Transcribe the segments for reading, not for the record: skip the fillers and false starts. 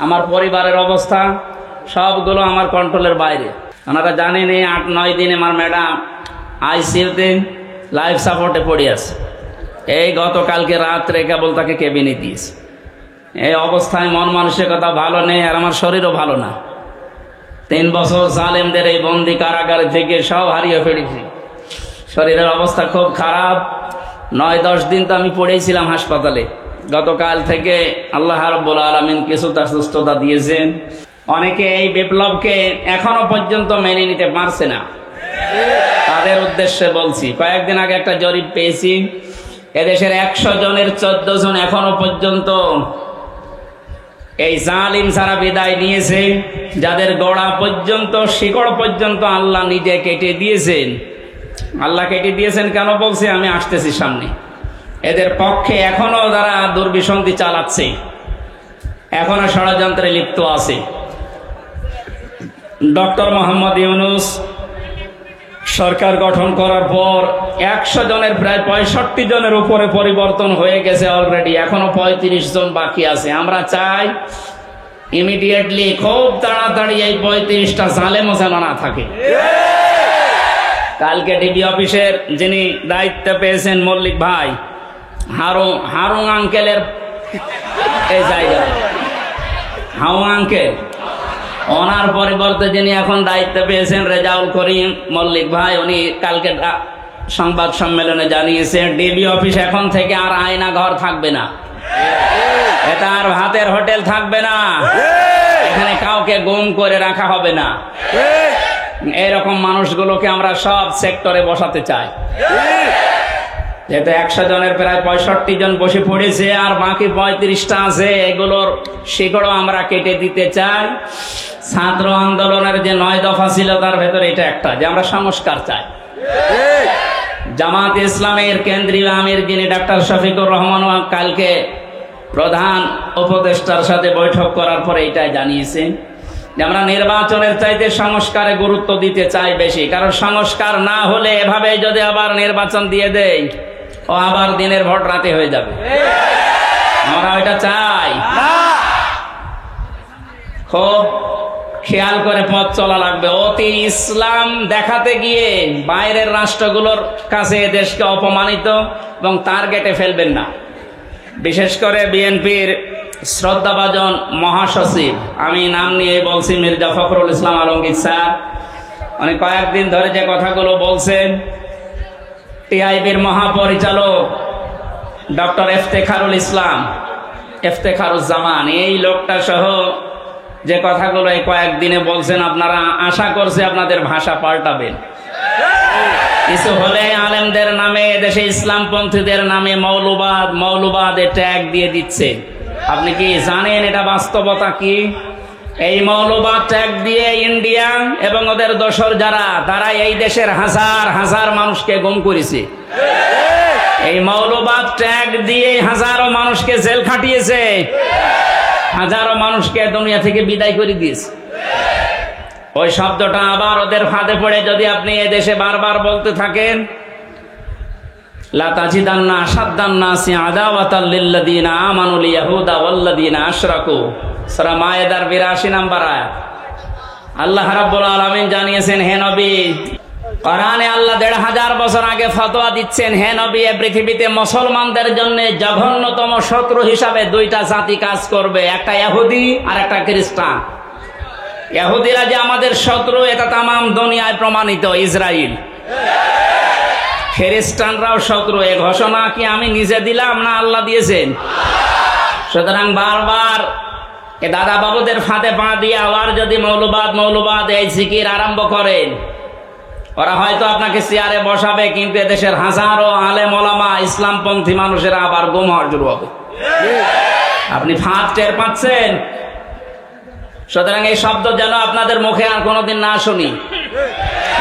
আমার পরিবারের অবস্থা সবগুলো আমার কন্ট্রোলের বাইরে। ওনারা জানেন এই 8-9 দিন আমার ম্যাডাম আইসিইউতে লাইফ সাপোর্টে পড়ে আছে। এই গতকালকে রাত্রে কেবল তাকে কেবিনে দিয়েছে। এই অবস্থায় মন মানসিকতা ভালো নেই, আর আমার শরীরও ভালো না। 3 বছর জালেমদের এই বন্দি কারাগার থেকে সব হারিয়ে ফেলেছি। শরীরের অবস্থা খুব খারাপ। 9-10 দিন তো আমি পড়েছিলাম হাসপাতালে। গতকাল থেকে আল্লাহ রাব্বুল আলামিন কিছুটা সুস্থতা দিয়েছেন। অনেকে এই বিপ্লবকে এখনো পর্যন্ত মেনে নিতে পারছে না। তাদের উদ্দেশ্যে বলছি, কয়েকদিন আগে একটা জরিপ পেয়েছি, এদেশের 100 জনের 14 জন এখনো পর্যন্ত এই জালিম ছাড়া বিদায় নিয়েছে, যাদের গোড়া পর্যন্ত শিকড় পর্যন্ত আল্লাহ নিজে কেটে দিয়েছেন। আল্লাহ কেটে দিয়েছেন কেন বলছি, আমি আসতেছি সামনে। এদের পক্ষে এখনো যারা দুর্বিসন্ধি চালাচ্ছে, এখনো ষড়যন্ত্রে লিপ্ত আছে। ডক্টর মোহাম্মদ ইউনূস সরকার গঠন করার পর 100 জনের প্রায় 65 জনের উপরে পরিবর্তন হয়ে গেছে অলরেডি। এখনো 35 জন বাকি আছে। আমরা চাই ইমিডিয়েটলি, খুব তাড়াতাড়ি এই 35টা জালেমও যেন না থাকে। কালকে ডিবি অফিসের যিনি দায়িত্ব পেয়েছেন মল্লিক ভাই, হারুং আঙ্কেলের এই জায়গা, হাউ আঙ্কেল, ওনার পরিবর্তে যিনি এখন দায়িত্ব পেয়েছেন রেজাউল করিম মল্লিক ভাই, উনি কালকে সংবাদ সম্মেলনে জানিয়েছেন ডিবি অফিস এখন থেকে আর আয়না ঘর থাকবে না, এটা আর ভাতের হোটেল থাকবে না, এখানে কাউকে গুম করে রাখা হবে না। এরকম মানুষগুলোকে আমরা সব সেক্টরে বসাতে চাই। যেহেতু 100 জনের প্রায় 65 জন বসে পড়েছে, আর বাকি 35টা আছে, এগুলোর শিকড়ও আমরা কেটে দিতে চাই। ছাত্র আন্দোলনের যে 9 দফা ছিল তার ভেতরে এটা একটা, যে আমরা সংস্কার চাই। জামাত ইসলামের কেন্দ্রীয় আমির যিনি ডাক্তার শফিকুর রহমান কালকে প্রধান উপদেষ্টার সাথে বৈঠক করার পরে এটাই জানিয়েছেন যে আমরা নির্বাচনের চাইতে সংস্কারে গুরুত্ব দিতে চাই বেশি। কারণ সংস্কার না হলে এভাবে যদি আবার নির্বাচন দিয়ে দেয়, ও আবার দিনের ভোট রাতে হয়ে যাবে। আমরা ওইটা চাই। খুব খেয়াল করে পথ চলা লাগবে। অতি ইসলাম দেখাতে গিয়ে বাইরের রাষ্ট্রগুলোর কাছে দেশকে অপমানিত এবং টার্গেটে ফেলবেন না। বিশেষ করে বিএনপির শ্রদ্ধাভাজন মহাসচিব, আমি নাম নিয়ে বলছি, মির্জা ফখরুল ইসলাম আলমগীর স্যার, উনি কয়েকদিন ধরে যে কথাগুলো বলছেন, টিআইবির মহাপরিচালক ডক্টর ইফতেখারুজ্জামান, এই লোকটা সহ যে কথাগুলো এই কয়েকদিনে বলছেন, আপনারা আশা করছে আপনাদের ভাষা পাল্টাবেন। কিছু হলে আলেমদের নামে, দেশে ইসলামপন্থীদের নামে মৌলবাদ ট্যাগ দিয়ে দিচ্ছে। আপনি কি জানেন এটা বাস্তবতা কি? এই মৌলবাদ ট্যাগ দিয়ে ইন্ডিয়া এবং ওদের দোসর যারা, তারা এই দেশের হাজার হাজার মানুষকে গুম করেছে। এই মৌলবাদ ট্যাগ দিয়ে হাজারো মানুষকে জেল খাটিয়েছে, হাজারো মানুষকে দুনিয়া থেকে বিদায় করে দিয়েছে। ওই শব্দটা আবার ওদের ফাঁদে পড়ে যদি আপনি এই দেশে বারবার বলতে থাকেন, লা তাজিদান্না আশাদ্দান নাসি আদাওয়াতাল লিল্লাযিনা আমানুল ইয়াহুদা ওয়াল্লাযিনা আশরাকু, সূরা মায়েদার 82 নম্বর আয়াত। আল্লাহ রাব্বুল আলামিন জানিয়েছেন, হে নবী, কোরআনে আল্লাহ 1500 বছর আগে ফতোয়া দিচ্ছেন, হে নবী, এই পৃথিবীতে মুসলমানদের জন্য জঘন্যতম শত্রু হিসাবে 2টা জাতি কাজ করবে, একটা ইহুদি আর একটা খ্রিস্টান। ইহুদিরা যে আমাদের শত্রু এটা তামাম দুনিয়ায় প্রমাণিত, ইসরায়েল। খ্রিস্টানরাও শত্রু। এ ঘোষণা কি আমি নিজে দিলাম না আল্লাহ দিয়েছেন? সুতরাং বারবার এ দাদা বাবুদের ফাঁদে পা দিয়ে আবার যদি মৌলবাদ এই জিকির আরম্ভ করেন, ওরা হয়তো আপনাকে চেয়ারে বসাবে, কিন্তু এদেশের হাজারো আলেম ওলামা ইসলামপন্থী মানুষেরা আবার গুম হওয়া শুরু হবে। আপনি ফাঁদ টের পাচ্ছেন? সুতরাং এই শব্দ যেন আপনাদের মুখে আর কোনোদিন না শুনি।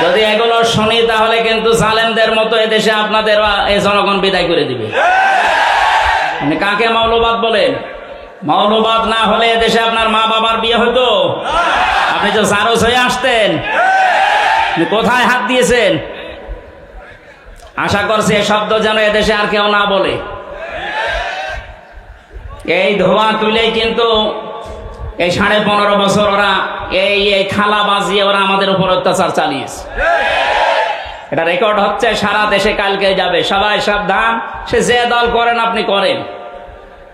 যদি এগুলো শুনি তাহলে কিন্তু জালেমদের মতো এদেশে আপনাদের এই জনগণ বিদায় করে দিবে। আপনি কাকে মৌলবাদ বলেন? মৌলবাদ না হলে এদেশে আপনার মা বাবার বিয়ে হতো? আপনি তো জারজ হয়ে আসতেন। কোথায় হাত দিয়েছেন? আশা করছি এই শব্দ যেন এদেশে আর কেউ না বলে। এই ধোঁয়া তুলেই কিন্তু এই 15.5 বছর ওরা এই খালা বাজিয়ে ওরা আমাদের উপর অত্যাচার চালিয়েছে। এটা রেকর্ড হচ্ছে, সারা দেশে কালকে যাবে। সবাই সাবধান, সে যে দল করেন আপনি করেন,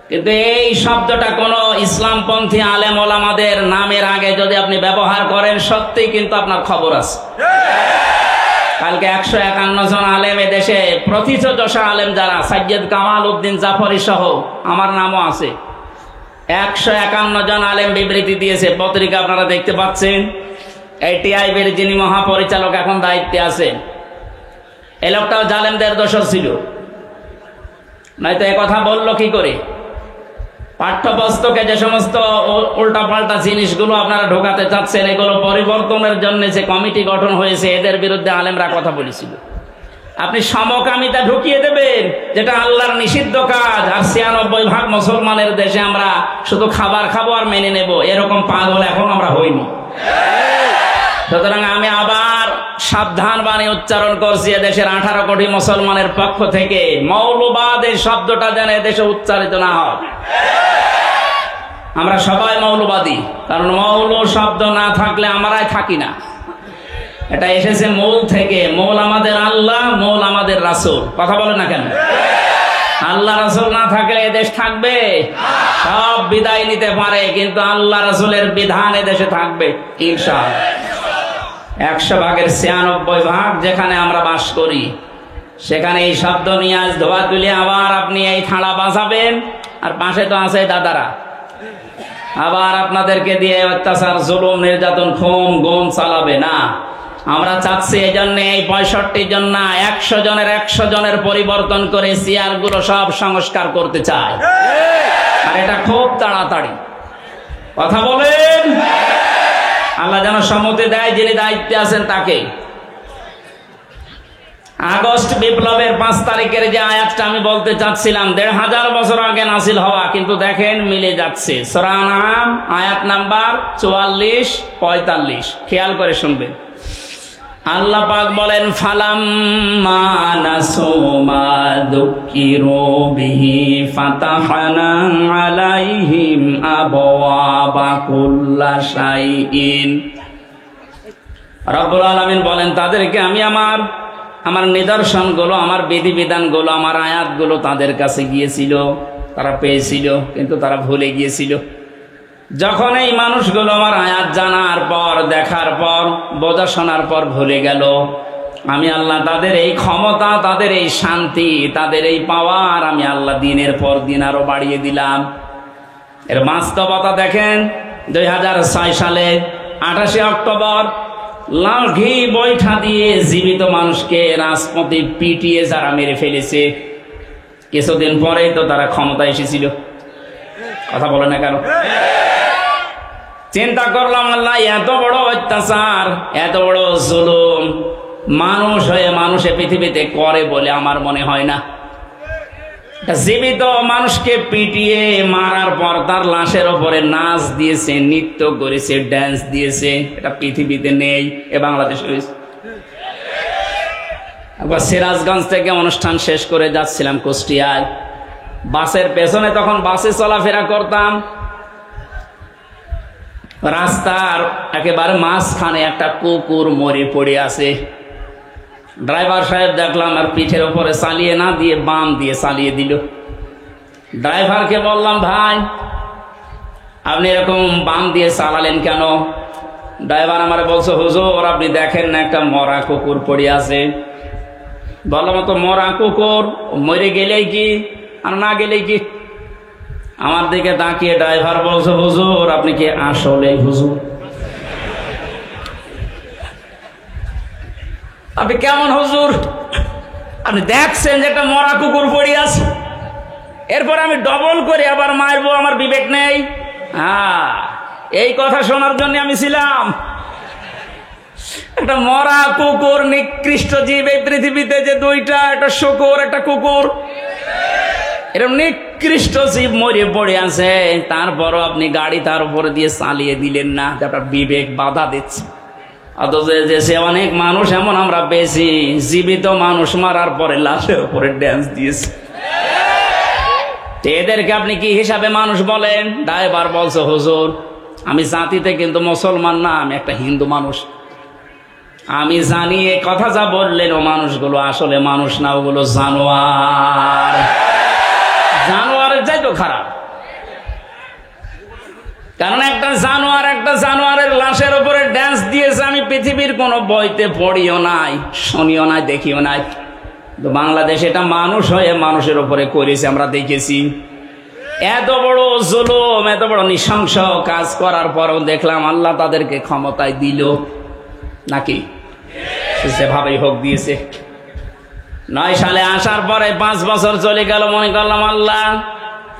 কিন্তু এই শব্দটা কোন ইসলামপন্থী আলেম ওলামাদের নামের আগে যদি আপনি ব্যবহার করেন, সত্যি কিন্তু আপনার খবর আছে। কালকে 151 জন আলেম এদেশে প্রথিতযশা আলেম যারা, সৈয়দ কামাল উদ্দিন জাফরি সহ আমার নামও আছে, 151 জন আলেম বিবৃতি দিয়েছে। পত্রিকা আপনারা দেখতে পাচ্ছেন। এই টিআইবির যিনি মহাপরিচালক এখন দায়িত্বে আছেন, এই লোকটাও জালেমদের দোষর ছিল, নয়তো এ কথা বললো কি করে? পাঠ্যপুস্তকে যে সমস্ত উল্টাপাল্টা জিনিসগুলো আপনারা ঢোকাতে চাচ্ছেন, এগুলো পরিবর্তনের জন্য যে কমিটি গঠন হয়েছে, এদের বিরুদ্ধে আলেমরা কথা বলেছিল। আপনি সমকামিতা ঢুকিয়ে দেবেন, যেটা আল্লাহর নিষিদ্ধ কাজ, আর 96% মুসলমানের দেশে আমরা শুধু খাবার খাবো আর মেনে নেব, এরকম পাগল এখন আমরা হইনি। সুতরাং আমি আবার সাবধান বাণী উচ্চারণ করছি এদেশের 18 কোটি মুসলমানের পক্ষ থেকে, মৌলবাদ এই শব্দটা যেন এদেশে উচ্চারিত না হয়। আমরা সবাই মৌলবাদী, কারণ মৌল শব্দ না থাকলে আমরাই থাকি না। এটা এসেছে মূল থেকে। মূল আমাদের আল্লাহ, মূল আমাদের রাসূল। কথা বলে না কেন? আল্লাহ রাসূল না থাকলে এদেশ থাকবে? সব বিদায় নিতে পারে, কিন্তু আল্লাহ রাসূলের বিধান এদেশে থাকবে ইনশাআল্লাহ। 100 ভাগের 96 ভাগ যেখানে আমরা বাস করি, সেখানে এই শব্দ নিয়ে আজ ধোয়া তুলে আবার আপনি এই থাড়া বাজাবেন, আর পাশে তো আছে দাদারা, আবার আপনাদেরকে দিয়ে অত্যাচার, জুলুম, নির্যাতন, খুন, গুম চালাবে না। আমরা চাচ্ছি এই জন্য এই 65 জন না, 100 জনের 100 জনের পরিবর্তন করে চেয়ারগুলো সব সংস্কার করতে চায়, আর এটা খুব তাড়াতাড়ি। কথা বলেন। আল্লাহ যেন সম্মতি দেয়, যিনি দায়িত্বে আছেন তাকে। আগস্ট বিপ্লবের 5 তারিখের যে আয়াতটা আমি বলতে চাচ্ছিলাম, 1500 বছর আগে নাযিল হওয়া, কিন্তু দেখেন মিলে যাচ্ছে। সূরা আনআম আয়াত নাম্বার 44-45, খেয়াল করে শুনবেন। আল্লাহ পাক বলেন, ফালাম্মা নাসু মা যুকিরু বিহি ফাতাহনা আলাইহিম আবওয়াবা কুল্লা শাইইন। রব্বুল আলামিন বলেন, তাদেরকে আমি আমার নিদর্শনগুলো, আমার বিধিবিধানগুলো, আমার আয়াতগুলো তাদের কাছে গিয়েছিল, তারা পেয়েছিল, কিন্তু তারা ভুলে গিয়েছিল। যখন এই মানুষগুলো আমার আয়াত জানার পর, দেখার পর, বোঝা শোনার পর ভুলে গেল, আমি আল্লাহ তাদের এই ক্ষমতা, তাদের এই শান্তি, তাদের এই পাওয়ার আমি আল্লাহ দিনের পর দিন আরো বাড়িয়ে দিলাম। এর বাস্তবতা দেখেন। 2006 সালে 28 অক্টোবর লাঠি বৈঠা দিয়ে জীবিত মানুষকে রাজপথে পিটিয়ে যারা মেরে ফেলেছে, কিছুদিন পরেই তো তারা ক্ষমতা এসেছিল। কথা বলে না কেন? চিন্তা করলাম, আল্লাহ এত বড় অত্যাচার, এত বড় জুলুম মানুষ হয়ে মানুষে পৃথিবীতে করে বলে আমার মনে হয় না। জীবিত মানুষকে পিটিয়ে মারার পর তার লাশের ওপরে নাচ দিয়েছে, নৃত্য করেছে, ড্যান্স দিয়েছে, এটা পৃথিবীতে নেই, এ বাংলাদেশে হয়েছে। একবার সিরাজগঞ্জ থেকে অনুষ্ঠান শেষ করে যাচ্ছিলাম কুষ্টিয়ায়, বাসের পেছনে, তখন বাসে চলাফেরা করতাম, রাস্তার একেবারে মাঝখানে একটা কুকুর মরে পড়ে আছে। ড্রাইভার সাহেব দেখলাম আর পিঠের ওপরে চালিয়ে না দিয়ে বাম দিয়ে চালিয়ে দিল। ড্রাইভারকে বললাম, ভাই আপনি এরকম বাম দিয়ে চালালেন কেন? ড্রাইভার আমারে বলছে, হুজুর আপনি দেখেন না একটা মরা কুকুর পড়ে আছে। বললাম, তো মরা কুকুর, মরে গেলেই কি আর না গেলেই কি? আমার দিকে তাকিয়ে ড্রাইভার বলছে, হুজুর আপনি কি আসলে হুজুর? আপনি কেমন হুজুর? আপনি দেখছেন যে একটা মরা কুকুর পড়ে আছে, এরপর আমি ডবল করে আবার মারবো, আমার বিবেক নেই? হ্যাঁ, এই কথা শোনার জন্য আমি ছিলাম। একটা মরা কুকুর, নিকৃষ্ট জীব এই পৃথিবীতে যে দুইটা, একটা শূকর, একটা কুকুর, এরকম নিকৃষ্ট জীব মরে পড়ে আছে, তারপরও আপনি গাড়ি তার উপরে দিয়ে চালিয়ে দিলেন না, আপনার বিবেক বাধা দিচ্ছে। অথচ দেশে অনেক মানুষ এমন আমরা পেয়েছি, জীবিত মানুষ মারার পরে লাশের উপরে ড্যান্স দিয়েছে। এদেরকে আপনি কি হিসাবে মানুষ বলেন? ড্রাইভার বলছে, হুজুর আমি জাতিতে কিন্তু মুসলমান না, আমি একটা হিন্দু মানুষ। আমি জানি এ কথা যা বললেন ও মানুষগুলো আসলে মানুষ না, ওগুলো জানোয়ার। জানোয়ারের চাই তো খারাপ, কারণ একটা জানোয়ারের লাশের উপরে ড্যান্স দিয়েছে। আমি পৃথিবীর কোনো বইতে পড়িও নাই, শুনিও নাই, দেখিও নাই। তো বাংলাদেশ এটা মানুষ হয়ে মানুষের উপরে করেছে, আমরা দেখেছি। এত বড় জুলুম, এত বড় নৃশংস কাজ করার পরও দেখলাম আল্লাহ তাদেরকে ক্ষমতায় দিল নাকি? যেভাবেই হোক দিয়েছে। 9 সালে আসার পরে 5 বছর চলে গেল, মনে করলাম আল্লাহ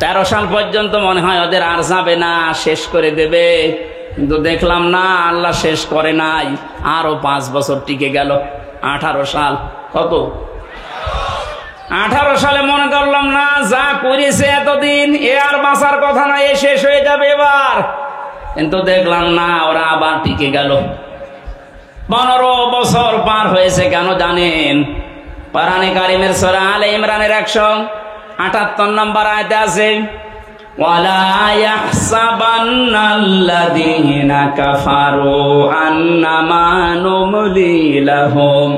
13 সাল পর্যন্ত মনে হয় ওদের আর যাবে না, শেষ করে দেবে। কিন্তু দেখলাম না, আল্লাহ শেষ করে নাই, আরো 5 বছর টিকে গেল। 18 সাল, কত 18 সালে মনে করলাম না, যা করেছে এতদিন এ আর বাঁচার কথা না, এ শেষ হয়ে যাবে এবার। কিন্তু দেখলাম না, ওরা আবার টিকে গেল। 15 বছর পার হয়েছে কেন জানেন? কোরআনে কারিমের সূরা আলে ইমরানের 178 নম্বর আয়াতে আছে, ওয়ালা ইয়াহসাবান্নাল্লাযীনা কাফারু আন্নামা নুমলি লাহুম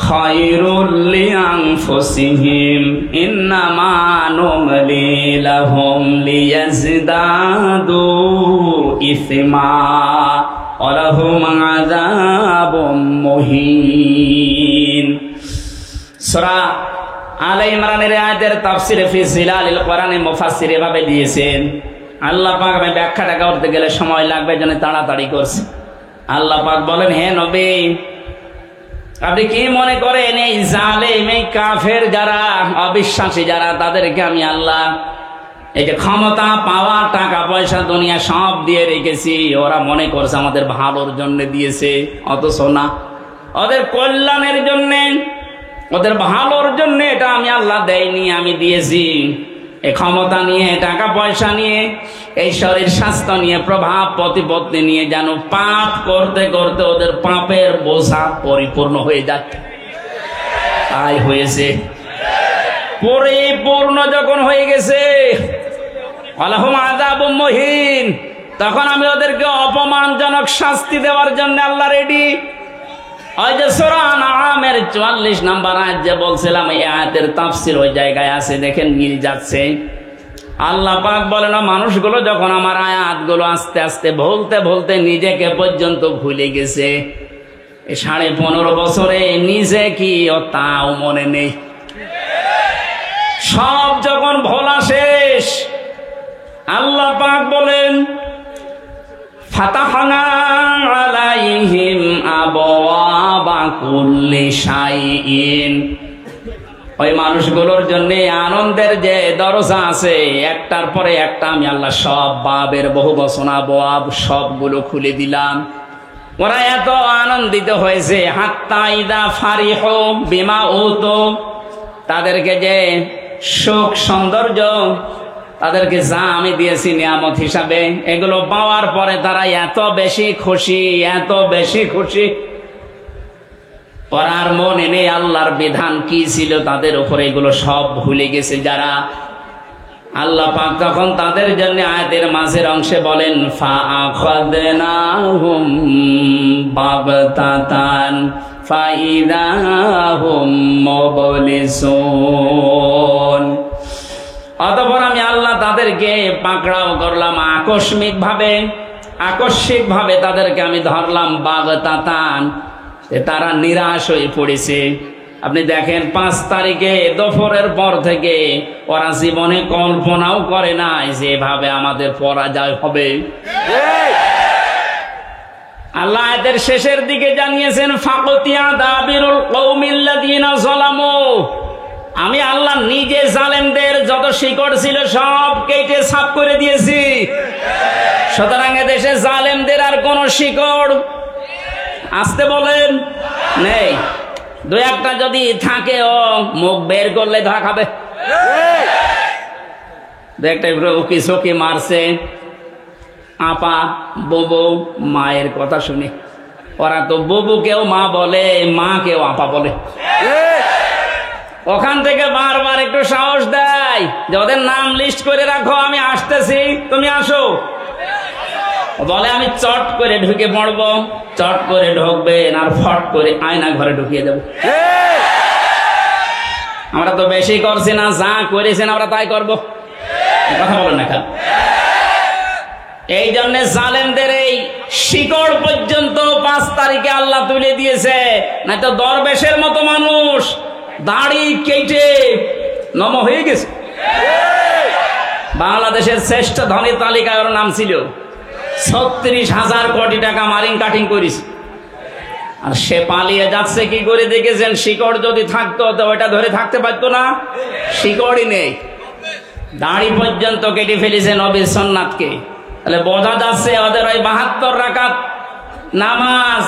খায়রুল লিআনফুসিহিম ইন্নামা নুমলি লাহুম লিয়াজদাদু ইসমা ওয়া লাহুম আযাবুম মুহিন। সূরা আলে ইমরানের আয়াতের তাফসিরে ফি জিলালিল কোরআনে মুফাসসির এভাবে দিয়েছেন। আল্লাহ পাক, আমি ব্যাখ্যাটা করতে গেলে সময় লাগবে, জন্য তাড়াতাড়ি করছি। আল্লাহ পাক বলেন, হে নবী, আপনি কি মনে করেন এই জালেম, এই কাফের যারা, অবিশ্বাসী যারা, তাদেরকে আমি আল্লাহ এই যে ক্ষমতা, পাওয়া, টাকা পয়সা, দুনিয়া সব দিয়ে রেখেছি, ওরা মনে করছে আমাদের ভালোর জন্য দিয়েছে? অথচ না, ওদের কল্যাণের জন্য, ওদের ভালোর জন্য এটা আমি আল্লাহ দেয়নি, আমি দিয়েছি। এই ক্ষমতা নিয়ে, টাকা পয়সা নিয়ে, এই শরীর স্বাস্থ্য নিয়ে, প্রভাব প্রতিপত্তি নিয়ে যেন পাপ করতে করতে ওদের পাপের বোঝা পরিপূর্ণ হয়ে যাচ্ছে। তাই হয়েছে, পরিপূর্ণ যখন হয়ে গেছে, ওয়ালাহুম আযাবুম মুহিন, তখন আমি ওদেরকে অপমানজনক শাস্তি দেওয়ার জন্য আল্লাহ রেডি। ওই যে সূরা আনআমের 44 নম্বর আয়াত যে বলছিলাম, এই আয়াতের তাফসীর ওই জায়গায় আছে, দেখেন মিল যাচ্ছে। আল্লাহ পাক বলেন, মানুষগুলো যখন আমার আয়াতগুলো আস্তে আস্তে বলতে বলতে নিজেকে পর্যন্ত ভুলে গেছে, 15.5 বছরে নিজে কি ও তাও মনে নেই। সব যখন ভোলা শেষ, আল্লাহ পাক বলেন, ফাতাহনা আলাইহিম আবওয়াবা কুল্লি শাইইন। ওই মানুষগুলোর জন্য আনন্দের যে দরজা আছে, একটার পরে একটা আমি আল্লাহ সব বাবের বহু বচন আবওয়াব সবগুলো খুলে দিলাম। ওরা এত আনন্দিত হয়েছে, হাত্তা ইদা ফারিহু বিমা উতু, তাদেরকে যে সুখ সৌন্দর্য, তাদেরকে যা আমি দিয়েছি নিয়ামত হিসাবে, এগুলো পাওয়ার পরে তারা এত বেশি খুশি, এত বেশি খুশি, ওরা আর মনে নেই আল্লাহর বিধান কি ছিল তাদের উপরে, এগুলো সব ভুলে গেছে যারা। আল্লাহ পাক তখন তাদের জন্য আয়াতের মাঝের অংশে বলেন, ফাআখাযনাহুম বাগতাতান ফাইযা হুম মুবলিসুন। অতঃপর আমি আল্লাহ তাদেরকে পাকড়াও করলাম আকস্মিক ভাবে তাদেরকে আমি ধরলাম, বাগতাতান, তারা নিরাশ হয়ে পড়েছে। আপনি দেখেন 5 তারিখে দুপুরের পর থেকে ওরা জীবনে কল্পনাও করে নাই যে এভাবে আমাদের পরাজয় হবে। আল্লাহ এদের শেষের দিকে জানিয়েছেন, ফাকতিয়া দাবিরুল কওমিল্লাযিনা যালামু, আমি আল্লাহ নিজে জালেমদের যত শিকড় ছিল সব কেটে সাফ করে দিয়েছি। সুতরাং দেশে জালেমদের আর কোন শিকড় আসতে বলেন নেই। 2-1টা যদি থাকে, ও মুখ বের করলে ধরা খাবে। 2-একটা উকি চকি মারছে, আপা ববু মায়ের কথা শুনে। ওরা তো ববুকেও মা বলে, মাকেও আপা বলে। ওখান থেকে বারবার একটু সাহস দেয় যে ওদের নাম লিস্ট করে রাখো, আমি আসতেছি, তুমি আসো। বলে আমি চট করে ঢুকে পড়বো, চট করে ঢুকবেন আর ফট করে আয়না ঘরে ঢুকিয়ে দেব। আমরা তো বেশি করছি না, যা করেছেন আমরা তাই করবো, কথা বলেন না কেন? এই জন্য জালেমদের এই শিকড় পর্যন্ত 5 তারিখে আল্লাহ তুলে দিয়েছে, না তো দরবেশের মতো মানুষ দাড়ি কেটে নম হয়ে গেছে। বাংলাদেশের শ্রেষ্ঠ ধনী তালিকায় ওর নাম ছিল, 36,000 কোটি টাকা মারিং কাটিং করেছে। আর সে পালিয়ে যাচ্ছে কি করে দেখেছেন? শিকড় যদি থাকতো তো ওটা ধরে থাকতে পারতো না, শিকড়ই নেই, দাড়ি পর্যন্ত কেটে ফেলেছে নবীর সুন্নাতকে। তাহলে বোঝা যাচ্ছে ওদের ওই 72 রাকাত নামাজ,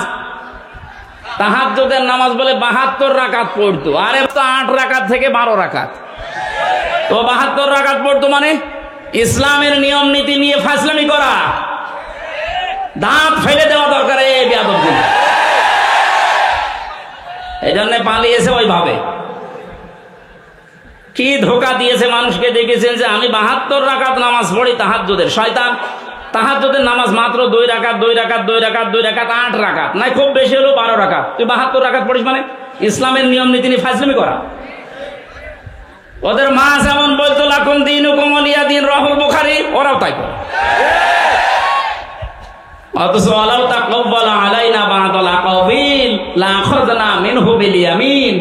তাহাজ্জুদের নামাজ বলে 72 রাকাত পড়তো, আরে তো 8 রাকাত থেকে 12 রাকাত, তো 72 রাকাত পড়তো মানে ইসলামের নিয়ম নীতি নিয়ে ফাজলামি করা, দাঁত ফেলে দেওয়া দরকার এই বেয়াদবগুলো। এই জন্য পালিয়েছে ওইভাবে। কি ধোকা দিয়েছে মানুষকে দেখেছেন যে আমি 72 রাকাত নামাজ পড়ি তাহাজ্জুদের। শয়তান তাহাজ্জুদের নামাজ মাত্র 2 রাকাত 2 রাকাত 2 রাকাত 2 রাকাত 8 রাকাত, নাই খুব বেশি হলো 12 রাকাত। তুই 72 রাকাত পড়িস মানে ইসলামের নিয়ম নীতি নিয়ে ফাজলামি করা। ওদের মা যেমন বলতো লাকুম দীনুকুম ওয়ালিয়া দীন, রাহুল বুখারী, ওরাও তাই করে। অথচ আলাউ তাকাব্বালা আলাইনা বা'দাল আকাবিল লা আখরাজনা মিনহু বিল ইয়ামিন।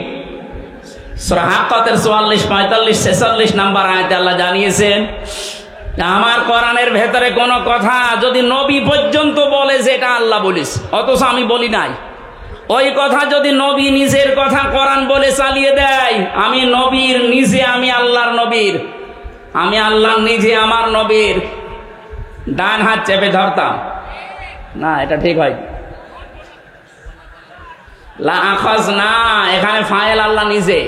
সূরা হাক্কাতের 44, 45, 46 নাম্বার আয়াতে আল্লাহ জানিয়েছেন, আমার কোরআনের ভেতরে কোন কথা যদি নবী পর্যন্ত বলে যে এটা আল্লাহ বলিস, অথচ আমি বলি নাই, ওই কথা যদি নবী নিজের কথা কোরআন বলে চালিয়ে দেয়, আমি নবীর নিজে, আমি আল্লাহর নবীর, আমি আল্লাহ নিজে আমার নবীর ডান হাত চেপে ধরতাম না, এটা ঠিক হয় লা আখাযনা, এখানে ফাইল আল্লাহ নিজে।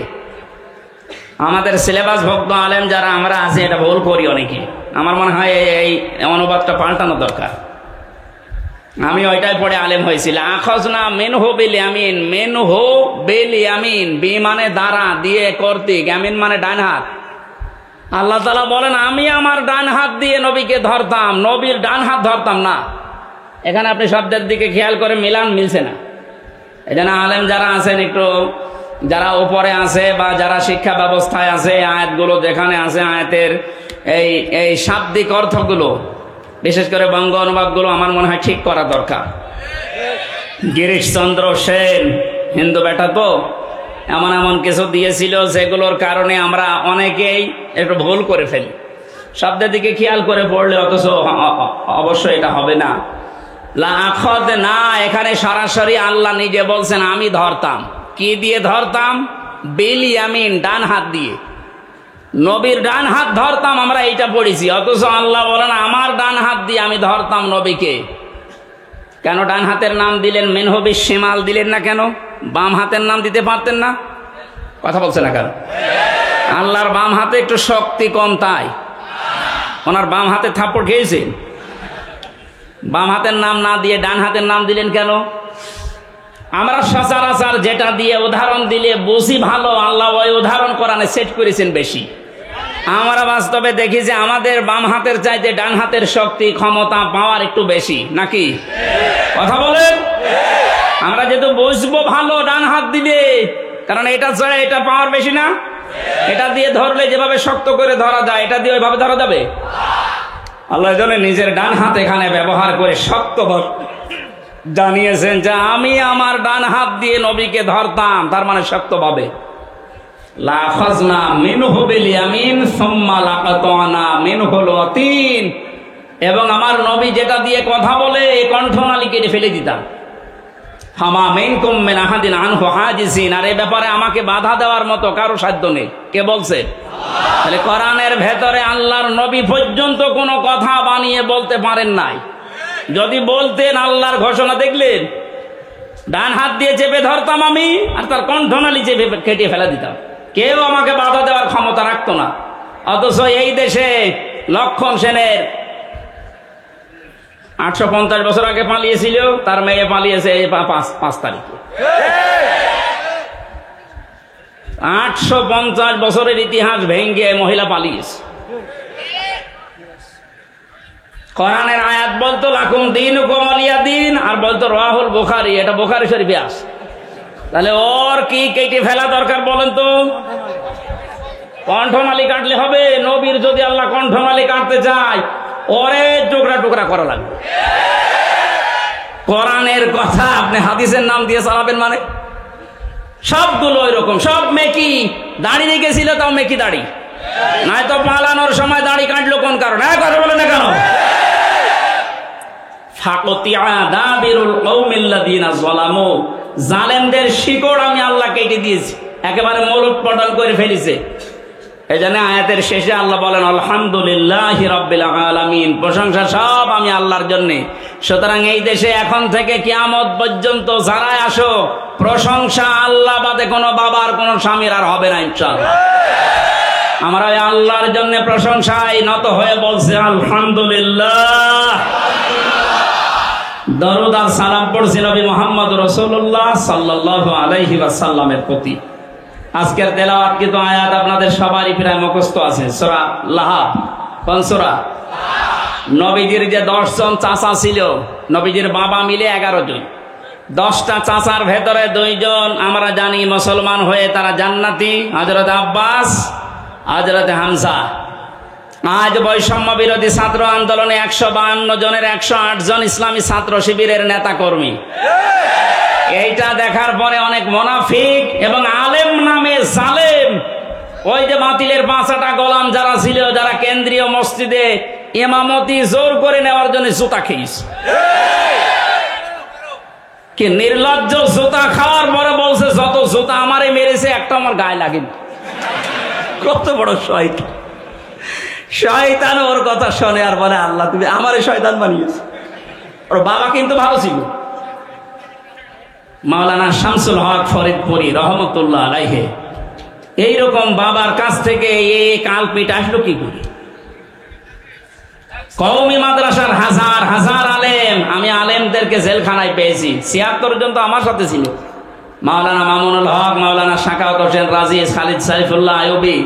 আমাদের সিলেবাস ভক্ত আলেম যারা আমরা আছি এটা ভুল করি অনেকে, আমার মনে হয় এই অনুবাদটা পাল্টানো দরকার। আমি ওইটাই পড়ে আলেম হয়েছিল। আখাযনা মিনহু বিল ইয়ামিন, মিনহু বিল ইয়ামিন, বি মানে দ্বারা, দিয়ে কর্তৃক, ইয়ামিন মানে ডান হাত। আল্লাহ তাআলা বলেন আমি আমার ডান হাত দিয়ে নবীকে ধরতাম, নবীর ডান হাত ধরতাম না। এখানে আপনি শব্দের দিকে খেয়াল করে মিলান, মিলছে না। এই জন্য আলেম যারা আছেন, একটু যারা উপরে আছে বা যারা শিক্ষা ব্যবস্থায় আছে, আয়াতগুলো যেখানে আছে আয়াতের এই শাব্দিক অর্থগুলো, বিশেষ করে বঙ্গ অনুবাদগুলো আমার মনে হয় ঠিক করা দরকার। গিরিশচন্দ্র সেন হিন্দু বেটা তো এমন এমন কিছু দিয়েছিল যেগুলোর কারণে আমরা অনেকেই একটু ভুল করে ফেলি। শব্দের দিকে খেয়াল করে পড়লে অথচ অবশ্যই এটা হবে না। লা আখাযনা, এখানে সরাসরি আল্লাহ নিজে বলছেন আমি ধরতাম। কি দিয়ে ধরতাম? বিল ইয়ামিন, ডান হাত দিয়ে। নবীর ডান হাত ধরতাম, আমরা এইটা পড়েছি, অথচ আল্লাহ বলেন আমার ডান হাত দিয়ে আমি ধরতাম নবীকে। কেন ডান হাতের নাম দিলেন? মিনহু বিশ শিমাল দিলেন না কেন? বাম হাতের নাম দিতে পারতেন না? কথা বলছে না কেন? আল্লাহর বাম হাতে একটু শক্তি কম, তাই ওনার বাম হাতে থাপ্পড় খেয়েছে। বাম হাতের নাম না দিয়ে ডান হাতের নাম দিলেন কেন? আমরা সচরাচর যেটা দিয়ে উদাহরণ দিলে বুঝি ভালো, আল্লাহ ওই উদাহরণ কোরআনে সেট করেছেন বেশি। আমরা বাস্তবে দেখি যে আমাদের বাম হাতের চাইতে ডান হাতের শক্তি, ক্ষমতা, পাওয়ার একটু বেশি, নাকি? কথা বলেন। আমরা যেহেতু বুঝবো ভালো ডান হাত দিলে, কারণ এটা ছাড়া এটা পাওয়ার বেশি না। এটা দিয়ে ধরলে যেভাবে শক্ত করে ধরা যায়, এটা দিয়ে ওইভাবে ধরা যাবে? আল্লাহ জানে নিজের ডান হাত এখানে ব্যবহার করে শক্ত জানিয়েছেন যে আমি আমার ডান হাত দিয়ে নবীকে ধরতাম, তার মানে শক্তভাবে। লা আখাযনা মিনহু বিল ইয়ামিন সুম্মা লাকাতানা মিনহুল ওয়াতিন, এবং আমার নবী যেটা দিয়ে কথা বলে কণ্ঠনালী কেটে ফেলে দিতাম। ফামা মিনকুম মিন আহাদিন আনহু হাজিসিন, আর এই ব্যাপারে আমাকে বাধা দেওয়ার মতো কারো সাধ্য নেই। কে বলছে? তাহলে কোরআনের ভেতরে আল্লাহর নবী পর্যন্ত কোনো কথা বানিয়ে বলতে পারেন নাই। যদি বলতেন, আল্লাহর ঘোষণা দেখলেন, ডান হাত দিয়ে চেপে ধরতাম আমি, আর তার কণ্ঠনালী চেপে কেটে ফেলে দিতাম। কেউ আমাকে বাধা দেওয়ার ক্ষমতা রাখতো না। অথচ এই দেশে লক্ষণ সেনের 850 বছর আগে পালিয়েছিল, তার মেয়ে পালিয়েছে এই 5 তারিখে। 850 বছরের ইতিহাস ভেঙে মহিলা পালিয়েছে। কোরআনের আয়াত বলতো লাকুম দীনুকুম ওয়ালিয়া দ্বীন, আর বলতো রাহুল বুখারী, এটা বুখারী শরীফে আছে। তাহলে ওর কি কেটে ফেলা দরকার বলেন তো? কণ্ঠনালী কাটলে হবে? নবীর যদি আল্লাহ কণ্ঠনালী কাটতে চায় ওরে টুকরা টুকরা করা লাগবে। কোরআনের কথা আপনি হাদিসের নাম দিয়ে চালাবেন মানে? সবগুলো ওই রকম, সব মেকি। দাড়ি রেখেছিল তাও মেকি দাড়ি, নাই তো পালানোর সময় দাড়ি কাটলো কোন কারণ? কথা বলে না কেন? জালেমদের শিকড় আমি আল্লাহ কেটে দিয়েছি, একেবারে মলট পটল করে ফেলেছে। এই জন্য আয়াতের শেষে আল্লাহ বলেন আলহামদুলিল্লাহি রাব্বিল আলামিন, প্রশংসা সব আমি আল্লাহর জন্য। সুতরাং এই দেশে এখন থেকে কিয়ামত পর্যন্ত যারাই আসো, প্রশংসা আল্লাহ বাদে কোনো বাবার কোনো স্বামীর আর হবে না ইনশাআল্লাহ। আমরা আল্লাহর জন্য প্রশংসায় নত হয়ে বলছি আলহামদুলিল্লাহ। দরুদ আর সালাম পড়ছি নবী মুহাম্মদ রাসূলুল্লাহ সাল্লাল্লাহু আলাইহি ওয়াসাল্লামের প্রতি। আজকের তেলাওয়াত কিন্তু আয়াত আপনাদের সবারই প্রায় মুখস্থ আছে, সূরা লাহাব। কোন সূরা? নবীজির যে 10 জন চাচা ছিল, নবীজির বাবা মিলে 11 জন। 10টা চাচার ভেতরে 2 জন আমরা জানি মুসলমান হয়ে তারা জান্নাতি, হযরত আব্বাস, হযরত হামজা। আজ বৈষম্য বিরোধী ছাত্র আন্দোলনে 152 জনের 108 জন ইসলামী ছাত্র শিবিরের নেতা কর্মী। এইটা দেখার পরে অনেক মুনাফিক এবং আলেম নামে জালেম, ওই যে বাতিলের 5টা গোলাম যারা ছিল, যারা কেন্দ্রীয় মসজিদে ইমামতি জোর করে নেওয়ার জন্য জুতা খেয়েছে। কি নির্লজ্জ! জুতা খাওয়ার পরে বলছে যত জুতা আমারে মেরেছে একটা আমার গায়ে লাগেনি। কত বড় শয়তান! শয়তান ওর কথা শোনে আর বলে আল্লাহ তুমি আমারে শয়তান বানিয়েছো। ওর বাবা কিন্তু ভালো ছিল, মাওলানা শামসুল হক ফরিদপুরি রহমতুল্লাহ আলাইহি। এইরকম বাবার কাছ থেকে এই কালপিট আসলো কি করে? কওমি মাদ্রাসার হাজার হাজার আলেম, আমি আলেমদেরকে জেলখানায় পেয়েছি। 76 জন তো আমার সাথে ছিল। মাওলানা মামুনুল হক, মাওলানা শাকাওয়াত হোসেন রাজি, খালিদ সাইফুল্লাহ আইয়ুবী,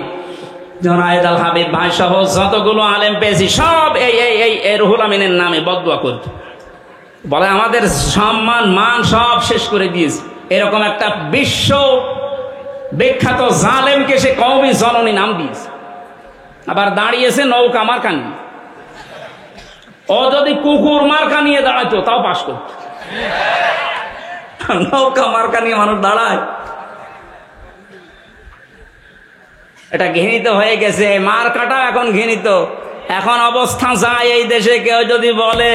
জনায়েদ আল হাবিব ভাই সহ যতগুলো আলেম পেয়েছি সব এই রুহুল আমিনের নামে বদদুয়া করত। বলে আমাদের সম্মান মান সব শেষ করে দিয়েছে। এরকম একটা বিশ্ব বিখ্যাত জালেমকে সে কওমি জননী নাম দিয়েছে। আবার দাঁড়িয়েছে নৌকা মার্কা নিয়ে। ও যদি কুকুর মার্কা নিয়ে দাঁড়াতো তাও পাস করত। নৌকা মার্কা নিয়ে মানুষ দাঁড়ায়, এটা ঘৃণিত হয়ে গেছে। মার্কাটা এখন ঘৃণিত। এখন অবস্থা যায় এই দেশে কেউ যদি বলে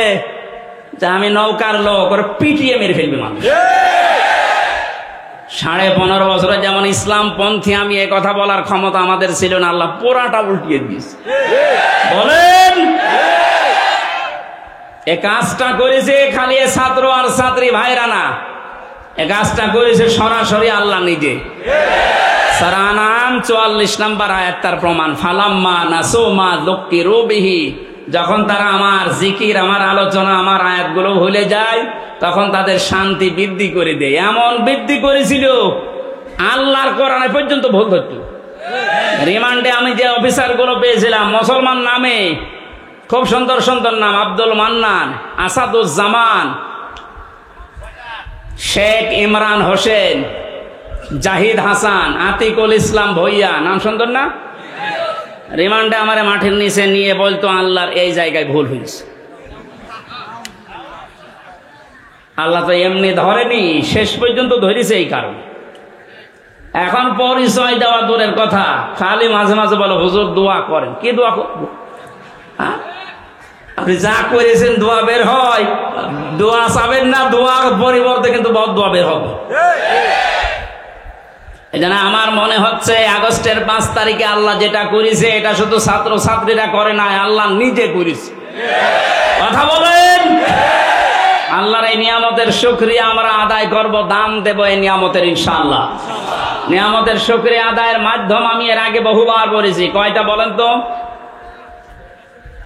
যে আমি নৌকার লোক, ওরা পিটিয়ে মেরে ফেলবে মানুষ। 15.5 বছরে যেমন ইসলাম পন্থী আমি এ কথা বলার ক্ষমতা আমাদের ছিল না, আল্লাহ পুরাটা উল্টিয়ে দিয়েছে। বলেন এ কাজটা করেছে খালি ছাত্র আর ছাত্রী ভাইরা না, এ কাজটা করেছে সরাসরি আল্লাহ নিজে। সূরা আনআম 44 নম্বর আয়াত তার প্রমাণ। ফালাম্মা নাসু মা যুক্কিরু বিহি, যখন তারা আমার জিকির, আমার আলোচনা, আমার আয়াতগুলো ভুলে যায়, তখন তাদের শান্তি বৃদ্ধি করে দেয়। এমন বৃদ্ধি করেছিল আল্লাহর কোরআনে পর্যন্ত ভুল ধরত। রিমান্ডে আমি যে অফিসারগুলো পেয়েছিলাম মুসলমান নামে, খুব সুন্দর সুন্দর নাম, আব্দুল মান্নান, আসাদুজ্জামান, শেখ ইমরান হোসেন, জাহিদ হাসান, আতিকুল ইসলাম ভইয়া, নাম সুন্দর না? রিমান্ডে আমারে মাঠের নিচে নিয়ে বলতো আল্লাহর এই জায়গায় ভুল হয়েছে। আল্লাহ তো এমনি ধরেনি, শেষ পর্যন্ত ধরেছে এই কারণে। এখন পরিচয় দেওয়া দূরের কথা, খালি মাঝে মাঝে বলো হুজুর দোয়া করেন। কি দোয়া করবো? আপনি যা করেছেন দোয়া বের হয়, দোয়া চাবেন না, দোয়ার পরিবর্তে কিন্তু বদদোয়া বের হবে। এজন্য আমার মনে হচ্ছে আগস্টের 5 তারিখে আল্লাহ যেটা করেছে এটা শুধু ছাত্র ছাত্রীরা করে না, আল্লাহ নিজে করেছে। কথা বলেন। আল্লাহর এই নিয়ামতের শুকরিয়া আমরা আদায় করব, দাম দেব এই নিয়ামতের ইনশাআল্লাহ। নিয়ামতের শুকরিয়া আদায়ের মাধ্যম আমি এর আগে বহুবার বলেছি। কয়টা বলেন তো?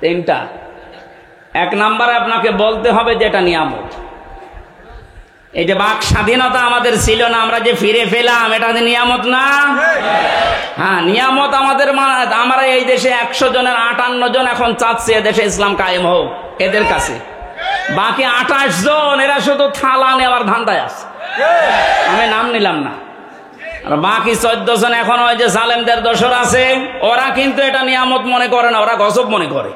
3টা। 1 নম্বরে আপনাকে বলতে হবে যেটা নিয়ামত। এই যে বাক স্বাধীনতা আমাদের ছিল না, আমরা যে ফিরে পেলাম, এটা যে নিয়ামত না? হ্যাঁ, নিয়ামত আমাদের। আমরা এই দেশে 100 জনের 58 জন এখন চাচ্ছে এদেশে ইসলাম কায়েম হোক এদের কাছে। বাকি 28 জন এরা শুধু থালা নেওয়ার ধান্দায় আছে, আমি নাম নিলাম না। আর বাকি 14 জন এখন ওই যে জালেমদের দোসর আছে, ওরা কিন্তু এটা নিয়ামত মনে করে না, ওরা গজব মনে করে।